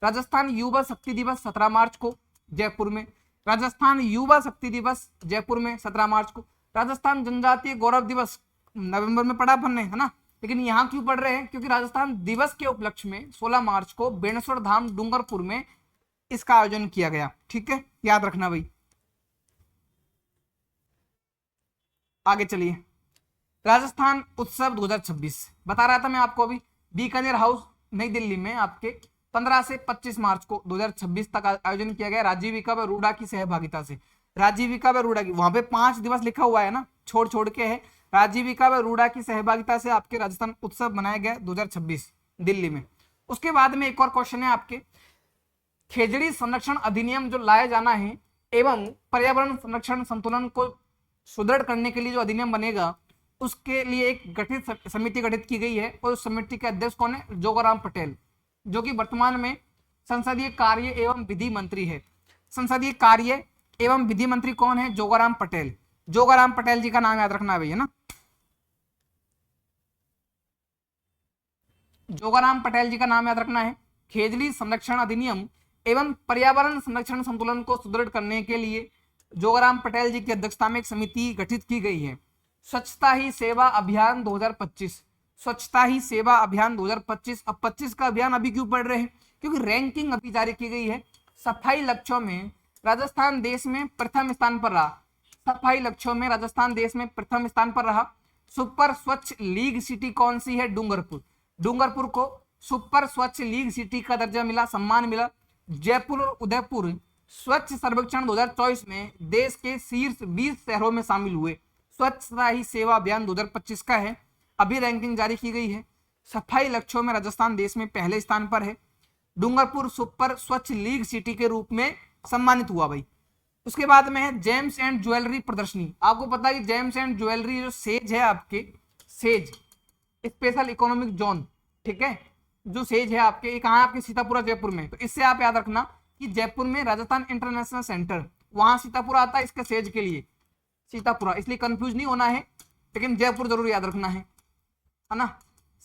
राजस्थान युवा शक्ति दिवस 17 मार्च को जयपुर में। राजस्थान युवा शक्ति दिवस जयपुर में 17 मार्च को। राजस्थान जनजातीय गौरव दिवस नवंबर में पढ़ा अपन ने, है ना, लेकिन यहाँ क्यों पढ़ रहे हैं? क्योंकि राजस्थान दिवस के उपलक्ष्य में 16 मार्च को बेणेश्वर धाम डूंगरपुर में इसका आयोजन किया गया। ठीक है, याद रखना भाई। आगे चलिए, राजस्थान उत्सव 2026 बता रहा था मैं आपको अभी। बीकानेर हाउस नई दिल्ली में आपके 15 से 25 मार्च को 2026 तक आयोजन किया गया राजीविका व रूडा की सहभागिता से। राजीविका व रूडा की, वहां पे 5 दिवस लिखा हुआ है ना, छोड़ छोड़ के है। राजीविका व रूडा की सहभागिता से आपके राजस्थान उत्सव मनाया गया 2026 दिल्ली में। उसके बाद में एक और क्वेश्चन है आपके, खेजड़ी संरक्षण अधिनियम जो लाया जाना है एवं पर्यावरण संरक्षण संतुलन को सुदृढ़ करने के लिए जो अधिनियम बनेगा उसके लिए एक समिति गठित की गई है और उस समिति के अध्यक्ष कौन है? जोगाराम पटेल, जो कि वर्तमान में संसदीय कार्य एवं विधि मंत्री है। संसदीय कार्य एवं विधि मंत्री कौन है? जोगाराम पटेल। जोगाराम पटेल जी का नाम याद रखना है भैया ना, जोगाराम पटेल जी का नाम याद रखना है। खेजड़ी संरक्षण अधिनियम एवं पर्यावरण संरक्षण संतुलन को सुदृढ़ करने के लिए जोगाराम पटेल जी की अध्यक्षता में एक समिति गठित की गई है। स्वच्छता ही सेवा अभियान 2025, स्वच्छता ही सेवा अभियान 2025। अब 25 का अभियान अभी क्यों पढ़ रहे हैं? क्योंकि रैंकिंग अभी जारी की गई है। सफाई लक्ष्यों में राजस्थान देश में प्रथम स्थान पर रहा। सफाई लक्ष्यों में राजस्थान देश में प्रथम स्थान पर रहा। सुपर स्वच्छ लीग सिटी कौन सी है? डूंगरपुर। डूंगरपुर को सुपर स्वच्छ लीग सिटी का दर्जा मिला, सम्मान मिला। जयपुर और उदयपुर स्वच्छ सर्वेक्षण 2024 में देश के शीर्ष 20 शहरों में शामिल हुए। स्वच्छता ही सेवा अभियान 2025 का है, अभी रैंकिंग जारी की गई है। सफाई लक्ष्यों में राजस्थान देश में पहले स्थान पर है। डूंगरपुर सुपर स्वच्छ लीग सिटी के रूप में सम्मानित हुआ भाई। उसके बाद में है जेम्स एंड ज्वेलरी प्रदर्शनी। आपको पता है कि जेम्स एंड ज्वेलरी जो सेज है आपके, सेज स्पेशल इकोनॉमिक जोन, ठीक है, जो सेज है आपके, ये कहाँ है? आपके सीतापुरा जयपुर में। तो इससे आप याद रखना कि जयपुर में राजस्थान इंटरनेशनल सेंटर, वहां सीतापुरा आता है इसके सेज के लिए, सीतापुरा, इसलिए कंफ्यूज नहीं होना है, लेकिन जयपुर जरूर याद रखना है ना।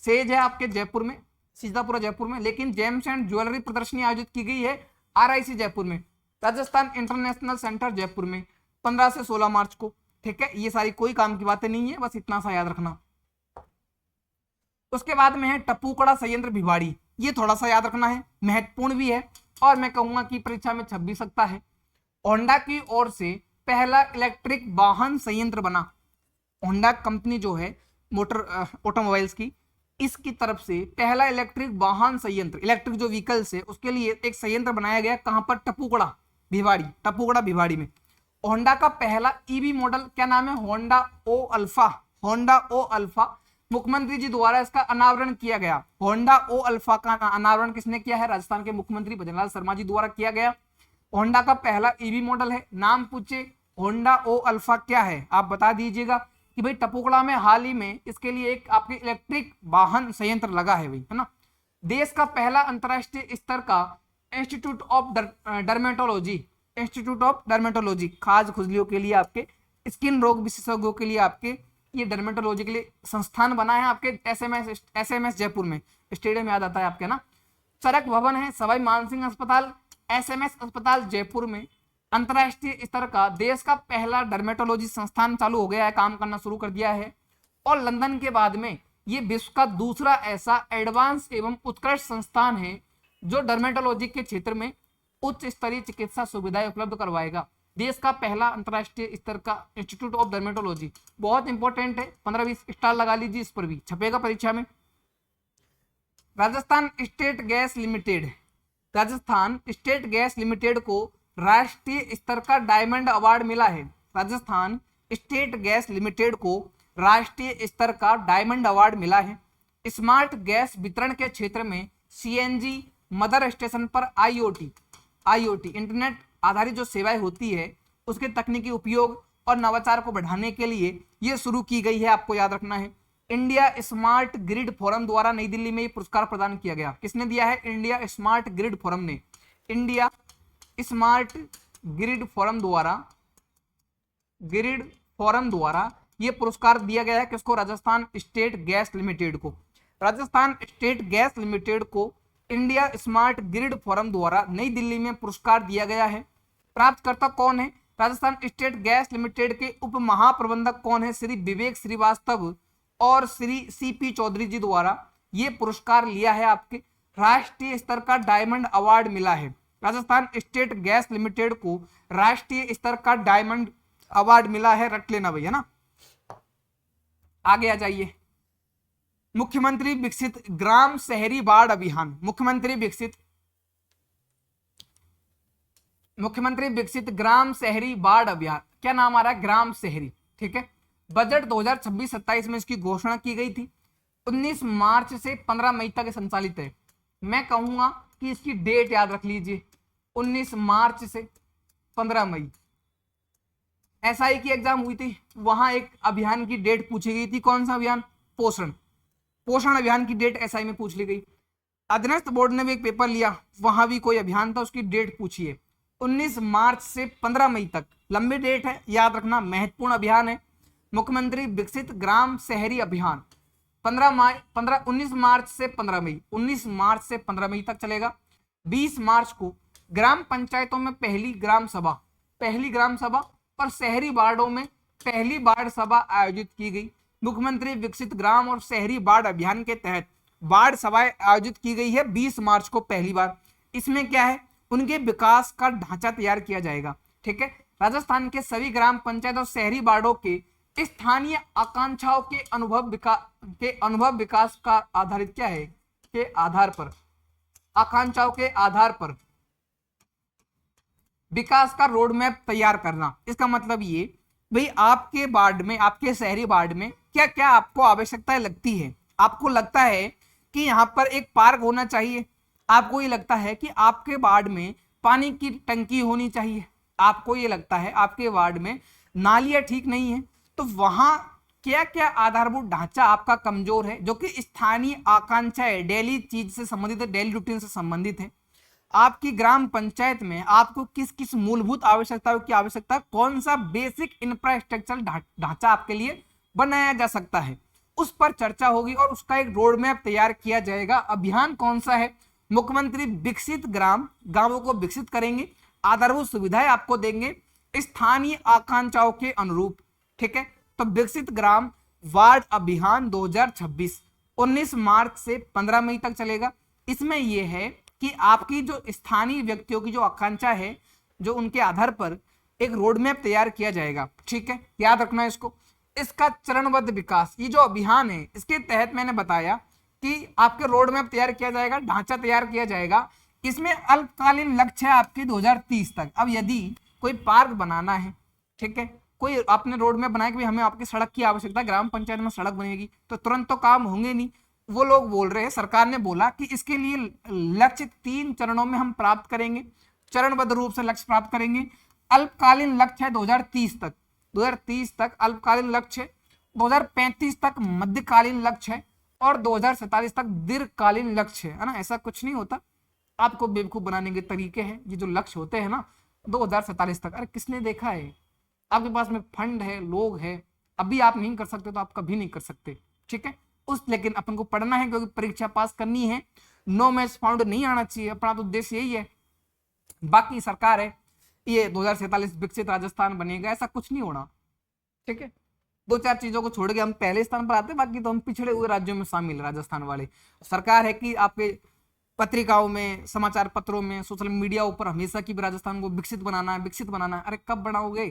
सेज है आपके जयपुर में, सीतापुरा जयपुर में, लेकिन जेम्स एंड ज्वेलरी प्रदर्शनी आयोजित की गई है RIC जयपुर में, राजस्थान इंटरनेशनल सेंटर जयपुर में 15 से 16 मार्च को। ठीक है, ये सारी कोई काम की बातें नहीं है, बस इतना सा याद रखना। उसके बाद में है टपूकड़ा संयंत्र भिवाड़ी, ये थोड़ा सा याद रखना है, महत्वपूर्ण भी है और मैं कहूंगा कि परीक्षा में छप भी सकता है। होंडा की ओर से पहला इलेक्ट्रिक वाहन संयंत्र बना। होंडा कंपनी जो है मोटर ऑटोमोबाइल्स की, इसकी तरफ से पहला इलेक्ट्रिक वाहन संयंत्र, इलेक्ट्रिक जो व्हीकल्स है उसके लिए एक संयंत्र बनाया गया। कहां पर? टपूकड़ा भिवाड़ी, टपूकड़ा भिवाड़ी में। होंडा का पहला EV मॉडल क्या नाम है? होंडा ओ अल्फा, होंडा ओ अल्फा मुख्यमंत्री जी द्वारा इसका अनावरण किया गया। होंडा ओ अल्फा का अनावरण किसने किया है? राजस्थान के मुख्यमंत्री भजनलाल शर्मा जी द्वारा किया गया। होंडा का पहला ईवी मॉडल है। नाम पूछे होंडा ओ अल्फा क्या है, आप बता दीजिएगा कि भाई टपुकड़ा में हाल ही में इसके लिए एक आपके इलेक्ट्रिक वाहन संयंत्र लगा है भाई, है ना। देश का पहला अंतरराष्ट्रीय स्तर का इंस्टीट्यूट ऑफ डर्मेटोलॉजी, खाज खुजलियों के लिए, आपके स्किन रोग विशेषज्ञों के लिए, आपके ये डर्मेटोलॉजी के लिए संस्थान बना है आपके एसएमएस जयपुर में, स्टेडियम याद आता है आपके ना। सड़क भवन है सवाई मानसिंह अस्पताल, एसएमएस अस्पताल जयपुर में अंतरराष्ट्रीय स्तर का देश का पहला डर्मेटोलॉजी संस्थान चालू हो गया है, काम करना शुरू कर दिया है। और लंदन के बाद में ये विश्व का दूसरा ऐसा एडवांस एवं उत्कृष्ट संस्थान है जो डर्मेटोलॉजी के क्षेत्र में उच्च स्तरीय चिकित्सा सुविधाएं उपलब्ध करवाएगा। देश का पहला अंतरराष्ट्रीय स्तर का इंस्टीट्यूट ऑफ डर्मेटोलॉजी, बहुत इंपॉर्टेंट है, 15-20 स्टार लगा लीजिए, इस पर भी छपेगा परीक्षा में। राजस्थान स्टेट गैस लिमिटेड को राष्ट्रीय स्तर का डायमंड अवार्ड मिला है। राजस्थान स्टेट गैस लिमिटेड को राष्ट्रीय स्तर का डायमंड अवार्ड मिला है। स्मार्ट गैस वितरण के क्षेत्र में सीएनजी मदर स्टेशन पर आईओटी इंटरनेट आधारित जो सेवाएं होती है उसके तकनीकी उपयोग और नवाचार को बढ़ाने के लिए ये शुरू की गई है, आपको याद रखना है। इंडिया स्मार्ट ग्रिड फोरम द्वारा नई दिल्ली में ये पुरस्कार प्रदान किया गया। किसने दिया है? इंडिया स्मार्ट ग्रिड फोरम ने। इंडिया स्मार्ट ग्रिड फोरम द्वारा ये पुरस्कार दिया गया है किसको? राजस्थान स्टेट गैस लिमिटेड को। राजस्थान स्टेट गैस लिमिटेड को इंडिया स्मार्ट ग्रिड फोरम द्वारा नई दिल्ली में पुरस्कार दिया गया है। प्राप्तकर्ता कौन है? राजस्थान स्टेट गैस लिमिटेड के उप महाप्रबंधक कौन है? श्री विवेक श्रीवास्तव और श्री सीपी चौधरी जी द्वारा ये पुरस्कार लिया है। आपके राष्ट्रीय स्तर का डायमंड अवार्ड मिला है। राजस्थान स्टेट गैस लिमिटेड को राष्ट्रीय स्तर का डायमंड अवार्ड मिला है, रट लेना भैया ना। आगे आ जाइए। मुख्यमंत्री विकसित ग्राम शहरी बाढ़ अभियान, मुख्यमंत्री विकसित ग्राम शहरी बाढ़ अभियान, क्या नाम आ रहा है? ग्राम शहरी, ठीक है। बजट 2026-27 में इसकी घोषणा की गई थी। 19 मार्च से 15 मई तक संचालित है। मैं कहूंगा कि इसकी डेट याद रख लीजिए, 19 मार्च से 15 मई। एसआई की एग्जाम हुई थी, वहां एक अभियान की डेट पूछी गई थी। कौन सा अभियान? पोषण अभियान की डेट एसआई में पूछ ली गई। अधीनस्थ बोर्ड ने भी एक पेपर लिया, वहां भी कोई अभियान था, उसकी डेट पूछिए। 19 मार्च से 15 मई तक, लंबी डेट है, याद रखना, महत्वपूर्ण अभियान है। मुख्यमंत्री विकसित ग्राम शहरी अभियान 19 मार्च से 15 मई, 19 मार्च से 15 मई तक चलेगा। 20 मार्च को ग्राम पंचायतों में पहली ग्राम सभा और शहरी वार्डों में पहली बाढ़ सभा आयोजित की गई। मुख्यमंत्री विकसित ग्राम और शहरी बाढ़ अभियान के तहत बाढ़ सभाएं आयोजित की गई है 20 मार्च को पहली बार। इसमें क्या है? उनके विकास का ढांचा तैयार किया जाएगा, ठीक है। राजस्थान के सभी ग्राम पंचायत और शहरी वार्डों के स्थानीय आकांक्षाओं के अनुभव विकास का आधारित क्या है? के आधार पर, आकांक्षाओं के आधार पर विकास का रोड मैप तैयार करना। इसका मतलब ये भाई आपके वार्ड में, आपके शहरी वार्ड में क्या क्या आपको आवश्यकताएं लगती है। आपको लगता है कि यहाँ पर एक पार्क होना चाहिए, आपको ये लगता है कि आपके वार्ड में पानी की टंकी होनी चाहिए, आपको ये लगता है आपके वार्ड में नालियां ठीक नहीं है, तो वहां क्या क्या आधारभूत ढांचा आपका कमजोर है जो कि स्थानीय आकांक्षा है, डेली चीज से संबंधित है, डेली रूटीन से संबंधित है। आपकी ग्राम पंचायत में आपको किस किस मूलभूत आवश्यकताओं की आवश्यकता, कौन सा बेसिक इंफ्रास्ट्रक्चर ढांचा आपके लिए बनाया जा सकता है, उस पर चर्चा होगी और उसका एक रोड मैप तैयार किया जाएगा। अभियान कौन सा है? मुख्यमंत्री विकसित ग्राम, गांवों को विकसित करेंगे, आधारभूत सुविधाएं आपको देंगे स्थानीय आकांक्षाओं के अनुरूप, ठीक है। तो विकसित ग्राम वार्ड अभियान 2026 19 मार्च से 15 मई तक चलेगा। इसमें यह है कि आपकी जो स्थानीय व्यक्तियों की जो आकांक्षा है, जो उनके आधार पर एक रोड मैप तैयार किया जाएगा, ठीक है, याद रखना इसको। इसका चरणबद्ध विकास, ये जो अभियान है इसके तहत मैंने बताया कि आपके रोड मैप तैयार किया जाएगा, ढांचा तैयार किया जाएगा। इसमें अल्पकालीन लक्ष्य है आपके 2030 तक। अब यदि कोई पार्क बनाना है, ठीक है, कोई आपने रोड में बनाया कि भाई हमें आपकी सड़क की आवश्यकता है, ग्राम पंचायत में सड़क बनेगी, तो तुरंत तो काम होंगे नहीं। वो लोग बोल रहे हैं, सरकार ने बोला कि इसके लिए लक्ष्य 3 चरणों में हम प्राप्त करेंगे, चरणबद्ध रूप से लक्ष्य प्राप्त करेंगे। अल्पकालीन लक्ष्य है 2030 तक, 2030 तक अल्पकालीन लक्ष्य है, 2035 तक मध्यकालीन लक्ष्य है और 2047 तक दीर्घकालीन लक्ष्य है ना। ऐसा कुछ नहीं होता, आपको बेवकूफ बनाने के तरीके हैं। ये जो लक्ष्य होते हैं ना 2047 तक, अरे किसने देखा है? आपके पास में फंड है, लोग है, अभी आप नहीं कर सकते तो आप कभी नहीं कर सकते, ठीक है। लेकिन अपन को पढ़ना है क्योंकि परीक्षा पास करनी है, नो मैच फाउंड नहीं आना चाहिए, अपना तो उद्देश्य यही है। बाकी सरकार है ये 2047 विकसित राजस्थान बनेगा, ऐसा कुछ नहीं होना, ठीक है। 2-4 चीजों को छोड़ के हम पहले स्थान पर आते हैं, बाकी तो हम पिछड़े हुए राज्यों में शामिल, राजस्थान वाले। सरकार है कि आपके पत्रिकाओं में, समाचार पत्रों में, सोशल मीडिया ऊपर हमेशा की राजस्थान को विकसित बनाना है, विकसित बनाना है। अरे कब बनाओगे,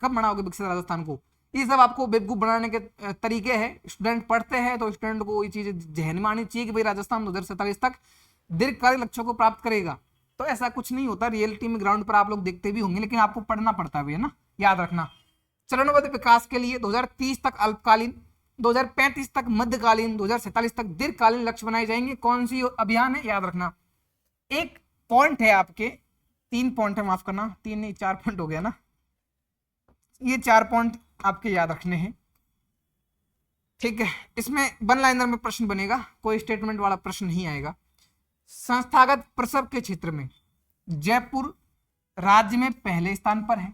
कब बनाओगे विकसित राजस्थान को? ये सब आपको बेवकूफ बनाने के तरीके हैं। स्टूडेंट पढ़ते हैं तो स्टूडेंट को ये चीज जहन में आनी चाहिए कि भाई राजस्थान 2047 तक दीर्घकालिक लक्ष्यों को प्राप्त करेगा। तो ऐसा कुछ नहीं होता, रियलिटी में ग्राउंड पर आप लोग देखते भी होंगे, लेकिन आपको पढ़ना पड़ता भी है ना, याद रखना। चरणबद्ध विकास के लिए 2030 तक अल्पकालीन, 2035 तक मध्यकालीन, 2047 तक दीर्घकालीन लक्ष्य बनाए जाएंगे। कौन सी अभियान है, याद रखना। एक पॉइंट है आपके, 3 पॉइंट है, माफ करना 3 नहीं 4 पॉइंट हो गया ना, ये 4 पॉइंट आपके याद रखने हैं, ठीक है। इसमें 1 लाइनर में प्रश्न बनेगा, कोई स्टेटमेंट वाला प्रश्न नहीं आएगा। संस्थागत प्रसव के क्षेत्र में जयपुर राज्य में पहले स्थान पर है।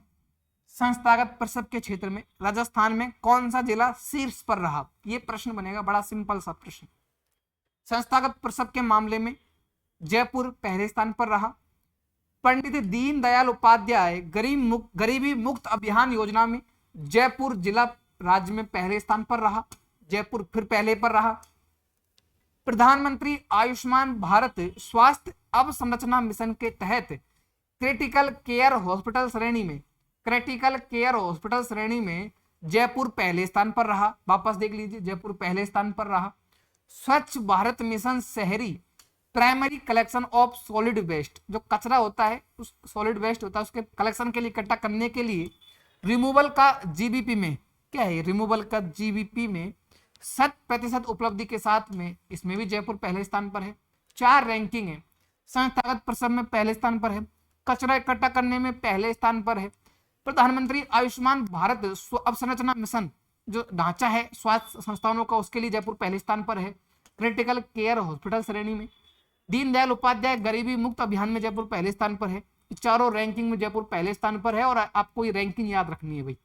संस्थागत प्रसव के क्षेत्र में राजस्थान में कौन सा जिला शीर्ष पर रहा? ये प्रश्न बनेगा, बड़ा सिंपल सा प्रश्न। संस्थागत प्रसव के मामले में जयपुर पहले स्थान पर रहा। पंडित दीनदयाल उपाध्याय गरीबी मुक्त अभियान योजना में जयपुर जिला राज्य में पहले स्थान पर रहा, जयपुर फिर पहले पर रहा। प्रधानमंत्री आयुष्मान भारत स्वास्थ्य अवसंरचना मिशन के तहत क्रिटिकल केयर हॉस्पिटल श्रेणी में, क्रिटिकल केयर हॉस्पिटल श्रेणी में जयपुर पहले स्थान पर रहा। वापस देख लीजिए, जयपुर पहले स्थान पर रहा। स्वच्छ भारत मिशन शहरी primary collection of solid waste, जो कचरा होता है, उस सॉलिड वेस्ट होता है, उसके कलेक्शन के लिए, इकट्ठा करने के लिए रिमूवल का जीबीपी में, क्या है रिमूवल का जीबीपी में 100% उपलब्धि के साथ में इसमें भी जयपुर पहले स्थान पर है। 4 रैंकिंग है। संस्थागत प्रसव में पहले स्थान पर है, कचरा इकट्ठा करने में पहले स्थान पर है। प्रधानमंत्री आयुष्मान भारत अवसंरचना मिशन जो ढांचा है स्वास्थ्य संस्थानों का, उसके लिए जयपुर पहले स्थान पर है क्रिटिकल केयर हॉस्पिटल श्रेणी में। दीनदयाल उपाध्याय गरीबी मुक्त अभियान में जयपुर पहले स्थान पर है। चारों रैंकिंग में जयपुर पहले स्थान पर है और आपको ये रैंकिंग याद रखनी है भाई।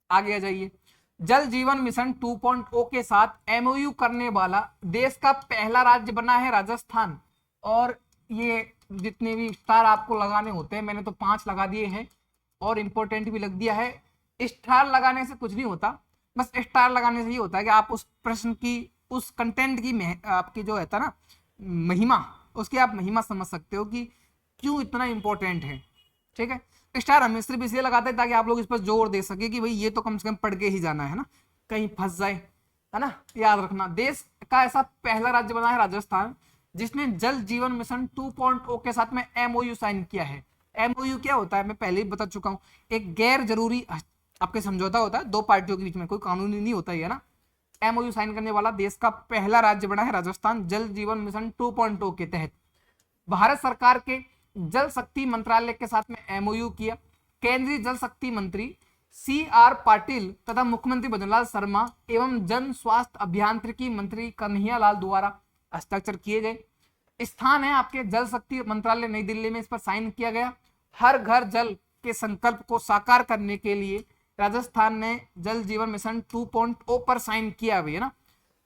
आगे आ जाइए। जल जीवन मिशन 2.0 के साथ एमओयू करने वाला देश का पहला राज्य बना है राजस्थान। और ये जितने भी स्टार आपको लगाने होते हैं, मैंने तो 5 लगा दिए हैं और इंपॉर्टेंट भी लग दिया है। स्टार लगाने से कुछ नहीं होता, बस स्टार लगाने से ही होता है कि आप उस प्रश्न की, उस कंटेंट की आपकी जो है ना महिमा, उसकी आप महिमा समझ सकते हो कि क्यों इतना इंपॉर्टेंट है, ठीक है। स्टार हम सिर्फ इसलिए लगाते हैं ताकि आप लोग इस पर जोर दे सके कि भाई ये तो कम से कम पढ़ के ही जाना है ना, कहीं फंस जाए, है ना। याद रखना, देश का ऐसा पहला राज्य बना है राजस्थान जिसने जल जीवन मिशन 2.0 के साथ में एमओयू साइन किया है। एमओयू क्या होता है मैं पहले ही बता चुका हूं, एक गैर जरूरी आपके समझौता होता है 2 पार्टियों के बीच में, कोई कानूनी नहीं होता है ना। एमओयू साइन करने वाला देश का पहला राज्य बना है राजस्थान जल जीवन मिशन 2.0 के तहत। भारत सरकार के जल शक्ति मंत्रालय के साथ में एमओयू किया। केंद्रीय जल शक्ति मंत्री CR पाटिल तथा मुख्यमंत्री भजनलाल शर्मा एवं जन स्वास्थ्य अभियांत्रिकी मंत्री कन्हैया लाल द्वारा हस्ताक्षर किए गए। स्थान है आपके जल शक्ति मंत्रालय नई दिल्ली में, इस पर साइन किया गया। हर घर जल के संकल्प को साकार करने के लिए राजस्थान ने जल जीवन मिशन 2.0 पर साइन किया हुआ है ना।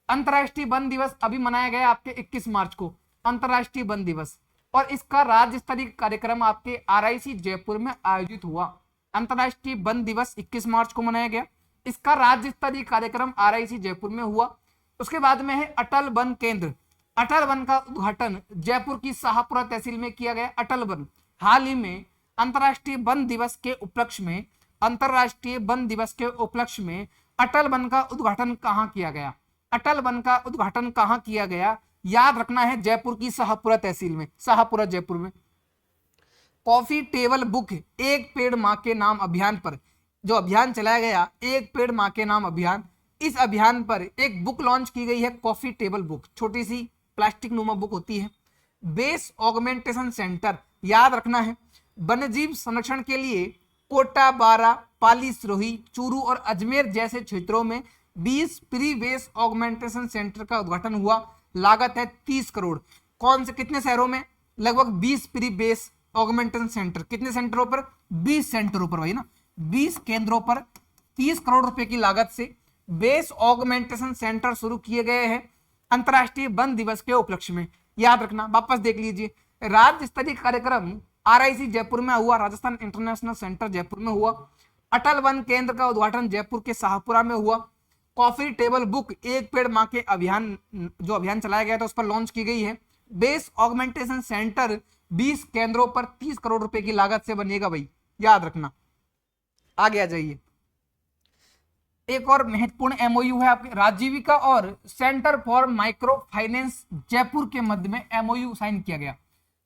अंतर्राष्ट्रीय वन दिवस अभी मनाया गया आपके 21 मार्च को, अंतर्राष्ट्रीय वन दिवस, और इसका राज्य स्तरीय कार्यक्रम आपके RIC जयपुर में आयोजित हुआ। अंतर्राष्ट्रीय वन दिवस 21 मार्च को मनाया गया, इसका राज्य स्तरीय कार्यक्रम RIC जयपुर में हुआ। उसके बाद में है अटल वन केंद्र। अटल वन का उद्घाटन जयपुर की शाहपुरा तहसील में किया गया। अटल वन हाल ही में अंतर्राष्ट्रीय वन दिवस के उपलक्ष्य में, अंतर्राष्ट्रीय वन दिवस के उपलक्ष्य में अटल वन का उद्घाटन कहां किया गया? अटल वन का उद्घाटन कहां किया गया? याद रखना है, जयपुर की शाहपुरा तहसील में, शाहपुरा जयपुर में। कॉफी टेबल बुक एक पेड़ माँ के नाम अभियान पर जो अभियान चलाया गया, एक पेड़ माँ के नाम अभियान, इस अभियान पर एक बुक लॉन्च की गई है, कॉफी टेबल बुक, छोटी सी प्लास्टिक नुमा बुक होती है। बेस ऑगमेंटेशन सेंटर, याद रखना है, वन्यजीव संरक्षण के लिए कोटा, बारा, पाली, सिरोही, चूरू और अजमेर जैसे क्षेत्रों में 20 प्री बेस ऑगमेंटेशन सेंटर का उद्घाटन हुआ। लागत है 30 करोड़। कौन से कितने शहरों में? लगभग 20 प्री बेस ऑगमेंटेशन सेंटर। कितने सेंटरों पर? 20 सेंटरों पर, वही ना, 20 केंद्रों पर 30 करोड़ रुपए की लागत से बेस ऑगमेंटेशन सेंटर शुरू किए गए हैं अंतर्राष्ट्रीय वन दिवस के उपलक्ष्य में। याद रखना, वापस देख लीजिए, राज्य स्तरीय कार्यक्रम RIC जयपुर में हुआ, राजस्थान इंटरनेशनल सेंटर जयपुर में हुआ। अटल वन केंद्र का उद्घाटन जयपुर के शाहपुरा में हुआ। कॉफी टेबल बुक एक पेड़ माँ के अभियान, जो अभियान चलाया गया था उस पर लॉन्च की गई है। बेस ऑगमेंटेशन सेंटर 20 केंद्रों पर 30 करोड़ रुपए की लागत से बनेगा भाई, याद रखना। आगे आ जाइए, एक और महत्वपूर्ण MOU है आपके, राजीविका और centre for micro finance Jaipur के मध्य में MOU साइन किया गया।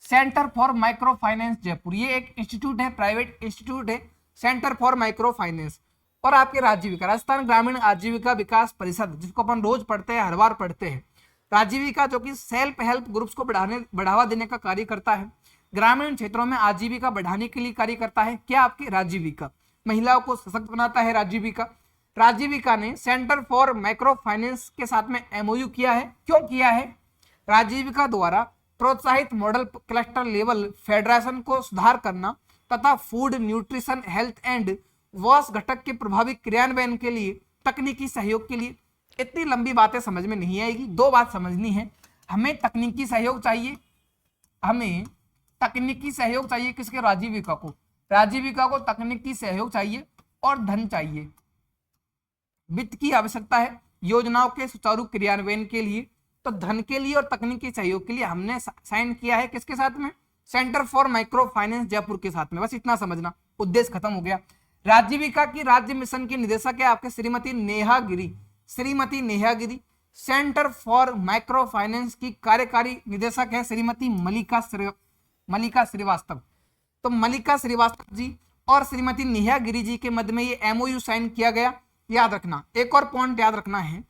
Centre for micro finance Jaipur, ये एक इंस्टीट्यूट है, प्राइवेट इंस्टीट्यूट है, सेंटर फॉर माइक्रो फाइनेंस। और आपके राजीविका, राजस्थान ग्रामीण आजीविका विकास परिषद, जिसको अपन रोज पढ़ते हैं, हर बार पढ़ते हैं। राजीविका जो कि सेल्फ हेल्प ग्रुप्स को बढ़ावा देने का कार्य करता है, ग्रामीण क्षेत्रों में आजीविका बढ़ाने के लिए कार्य करता है। क्या आपकी राजीविका महिलाओं को सशक्त बनाता है। राजीविका ने सेंटर फॉर माइक्रो फाइनेंस के साथ में MOU किया है। क्यों किया है? राजीविका द्वारा प्रोत्साहित मॉडल क्लस्टर लेवल फेडरेशन को सुधार करना तथा food, nutrition, health and wash घटक के प्रभावी क्रियान्वयन के लिए तकनीकी सहयोग के लिए। इतनी लंबी बातें समझ में नहीं आएगी, दो बात समझनी है, हमें तकनीकी सहयोग चाहिए, हमें तकनीकी सहयोग चाहिए किसके? राजीविका को। राजीविका को तकनीकी सहयोग चाहिए और धन चाहिए, वित्त की आवश्यकता है योजनाओं के सुचारू क्रियान्वयन के लिए। तो धन के लिए और तकनीकी सहयोग के लिए हमने साइन किया है किसके साथ में? Centre for micro finance Jaipur के साथ में। बस इतना समझना, उद्देश्य खत्म हो गया। राजीविका की राज्य मिशन की निदेशक है आपके श्रीमती नेहा गिरी। श्रीमती नेहा गिरी। सेंटर फॉर माइक्रो फाइनेंस की कार्यकारी निदेशक है श्रीमती मलिका श्रीवास्तव। तो मलिका श्रीवास्तव जी और श्रीमती नेहा गिरी जी के मध्य में ये MOU साइन किया गया। याद रखना, एक और पॉइंट याद रखना है,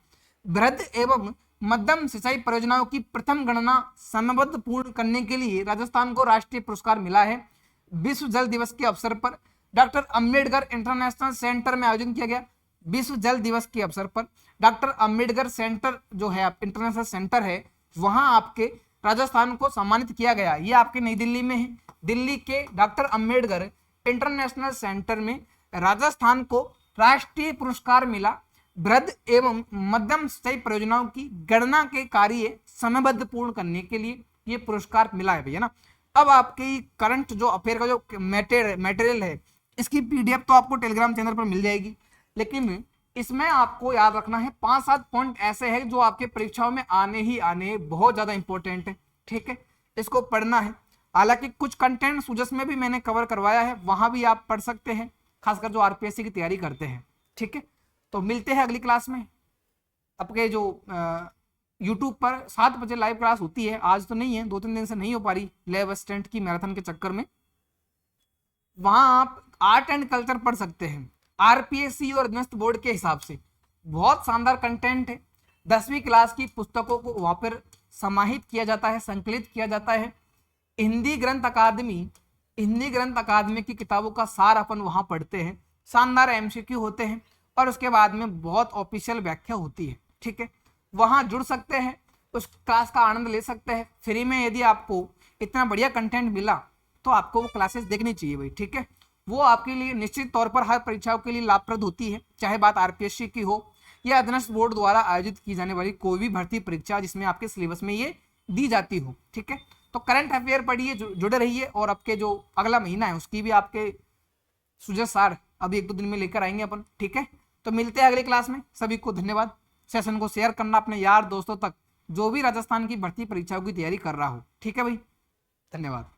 वृहद एवं मध्यम सिंचाई परियोजनाओं की प्रथम गणना समयबद्ध पूर्ण करने के लिए राजस्थान को राष्ट्रीय पुरस्कार मिला है। विश्व जल दिवस के अवसर पर डॉक्टर अंबेडकर इंटरनेशनल सेंटर में आयोजन किया गया। विश्व जल दिवस के अवसर पर डॉक्टर अंबेडकर सेंटर जो है इंटरनेशनल सेंटर है, वहां आपके राजस्थान को सम्मानित किया गया। ये आपके नई दिल्ली में है। दिल्ली के डॉक्टर अंबेडकर इंटरनेशनल सेंटर में राजस्थान को राष्ट्रीय पुरस्कार मिला। वृहद एवं मध्यम सिंचाई परियोजनाओं की गणना के कार्य समयबद्ध पूर्ण करने के लिए ये पुरस्कार मिला है भैया ना। अब आपके करंट जो अफेयर का जो मटेरियल है, इसकी PDF तो आपको टेलीग्राम चैनल पर मिल जाएगी, लेकिन इसमें आपको याद रखना है 5-7 पॉइंट ऐसे हैं जो आपके परीक्षाओं में आने ही आने, बहुत ज्यादा इंपॉर्टेंट है। ठीक है, इसको पढ़ना है। हालांकि कुछ कंटेंट सुजस में भी मैंने कवर करवाया है, वहां भी आप पढ़ सकते हैं, खासकर जो RPSC की तैयारी करते हैं। ठीक है, तो मिलते हैं अगली क्लास में। आपके जो YouTube पर 7 बजे लाइव क्लास होती है, आज तो नहीं है, 2-3 दिन से नहीं हो पा रही लैब असिस्टेंट की मैराथन के चक्कर में। वहां आप आर्ट एंड कल्चर पढ़ सकते हैं RPSC और अधीनस्थ बोर्ड के हिसाब से। बहुत शानदार कंटेंट है। 10वीं क्लास की पुस्तकों को वहां पर समाहित किया जाता है, संकलित किया जाता है। हिंदी ग्रंथ अकादमी की किताबों का सार अपन वहां पढ़ते हैं। शानदार MCQ होते हैं और उसके बाद में बहुत ऑफिशियल व्याख्या होती है। ठीक है, वहां जुड़ सकते हैं, उस क्लास का आनंद ले सकते हैं फ्री में। यदि आपको इतना बढ़िया कंटेंट मिला तो आपको वो क्लासेस देखनी चाहिए भाई। ठीक है, वो आपके लिए निश्चित तौर पर हर परीक्षाओं के लिए लाभप्रद होती है, चाहे बात RPSC की हो या अधीनस्थ बोर्ड द्वारा आयोजित की जाने वाली कोई भी भर्ती परीक्षा जिसमें आपके सिलेबस में ये दी जाती हो। ठीक है, तो करंट अफेयर पढ़िए, जुड़े रहिए, और आपके जो अगला महीना है उसकी भी आपके सुझाव सार अभी 1-2 दिन में लेकर आएंगे अपन। ठीक है, तो मिलते हैं अगली क्लास में। सभी को धन्यवाद। सेशन को शेयर करना अपने यार दोस्तों तक जो भी राजस्थान की भर्ती परीक्षाओं की तैयारी कर रहा हो। ठीक है भाई, धन्यवाद।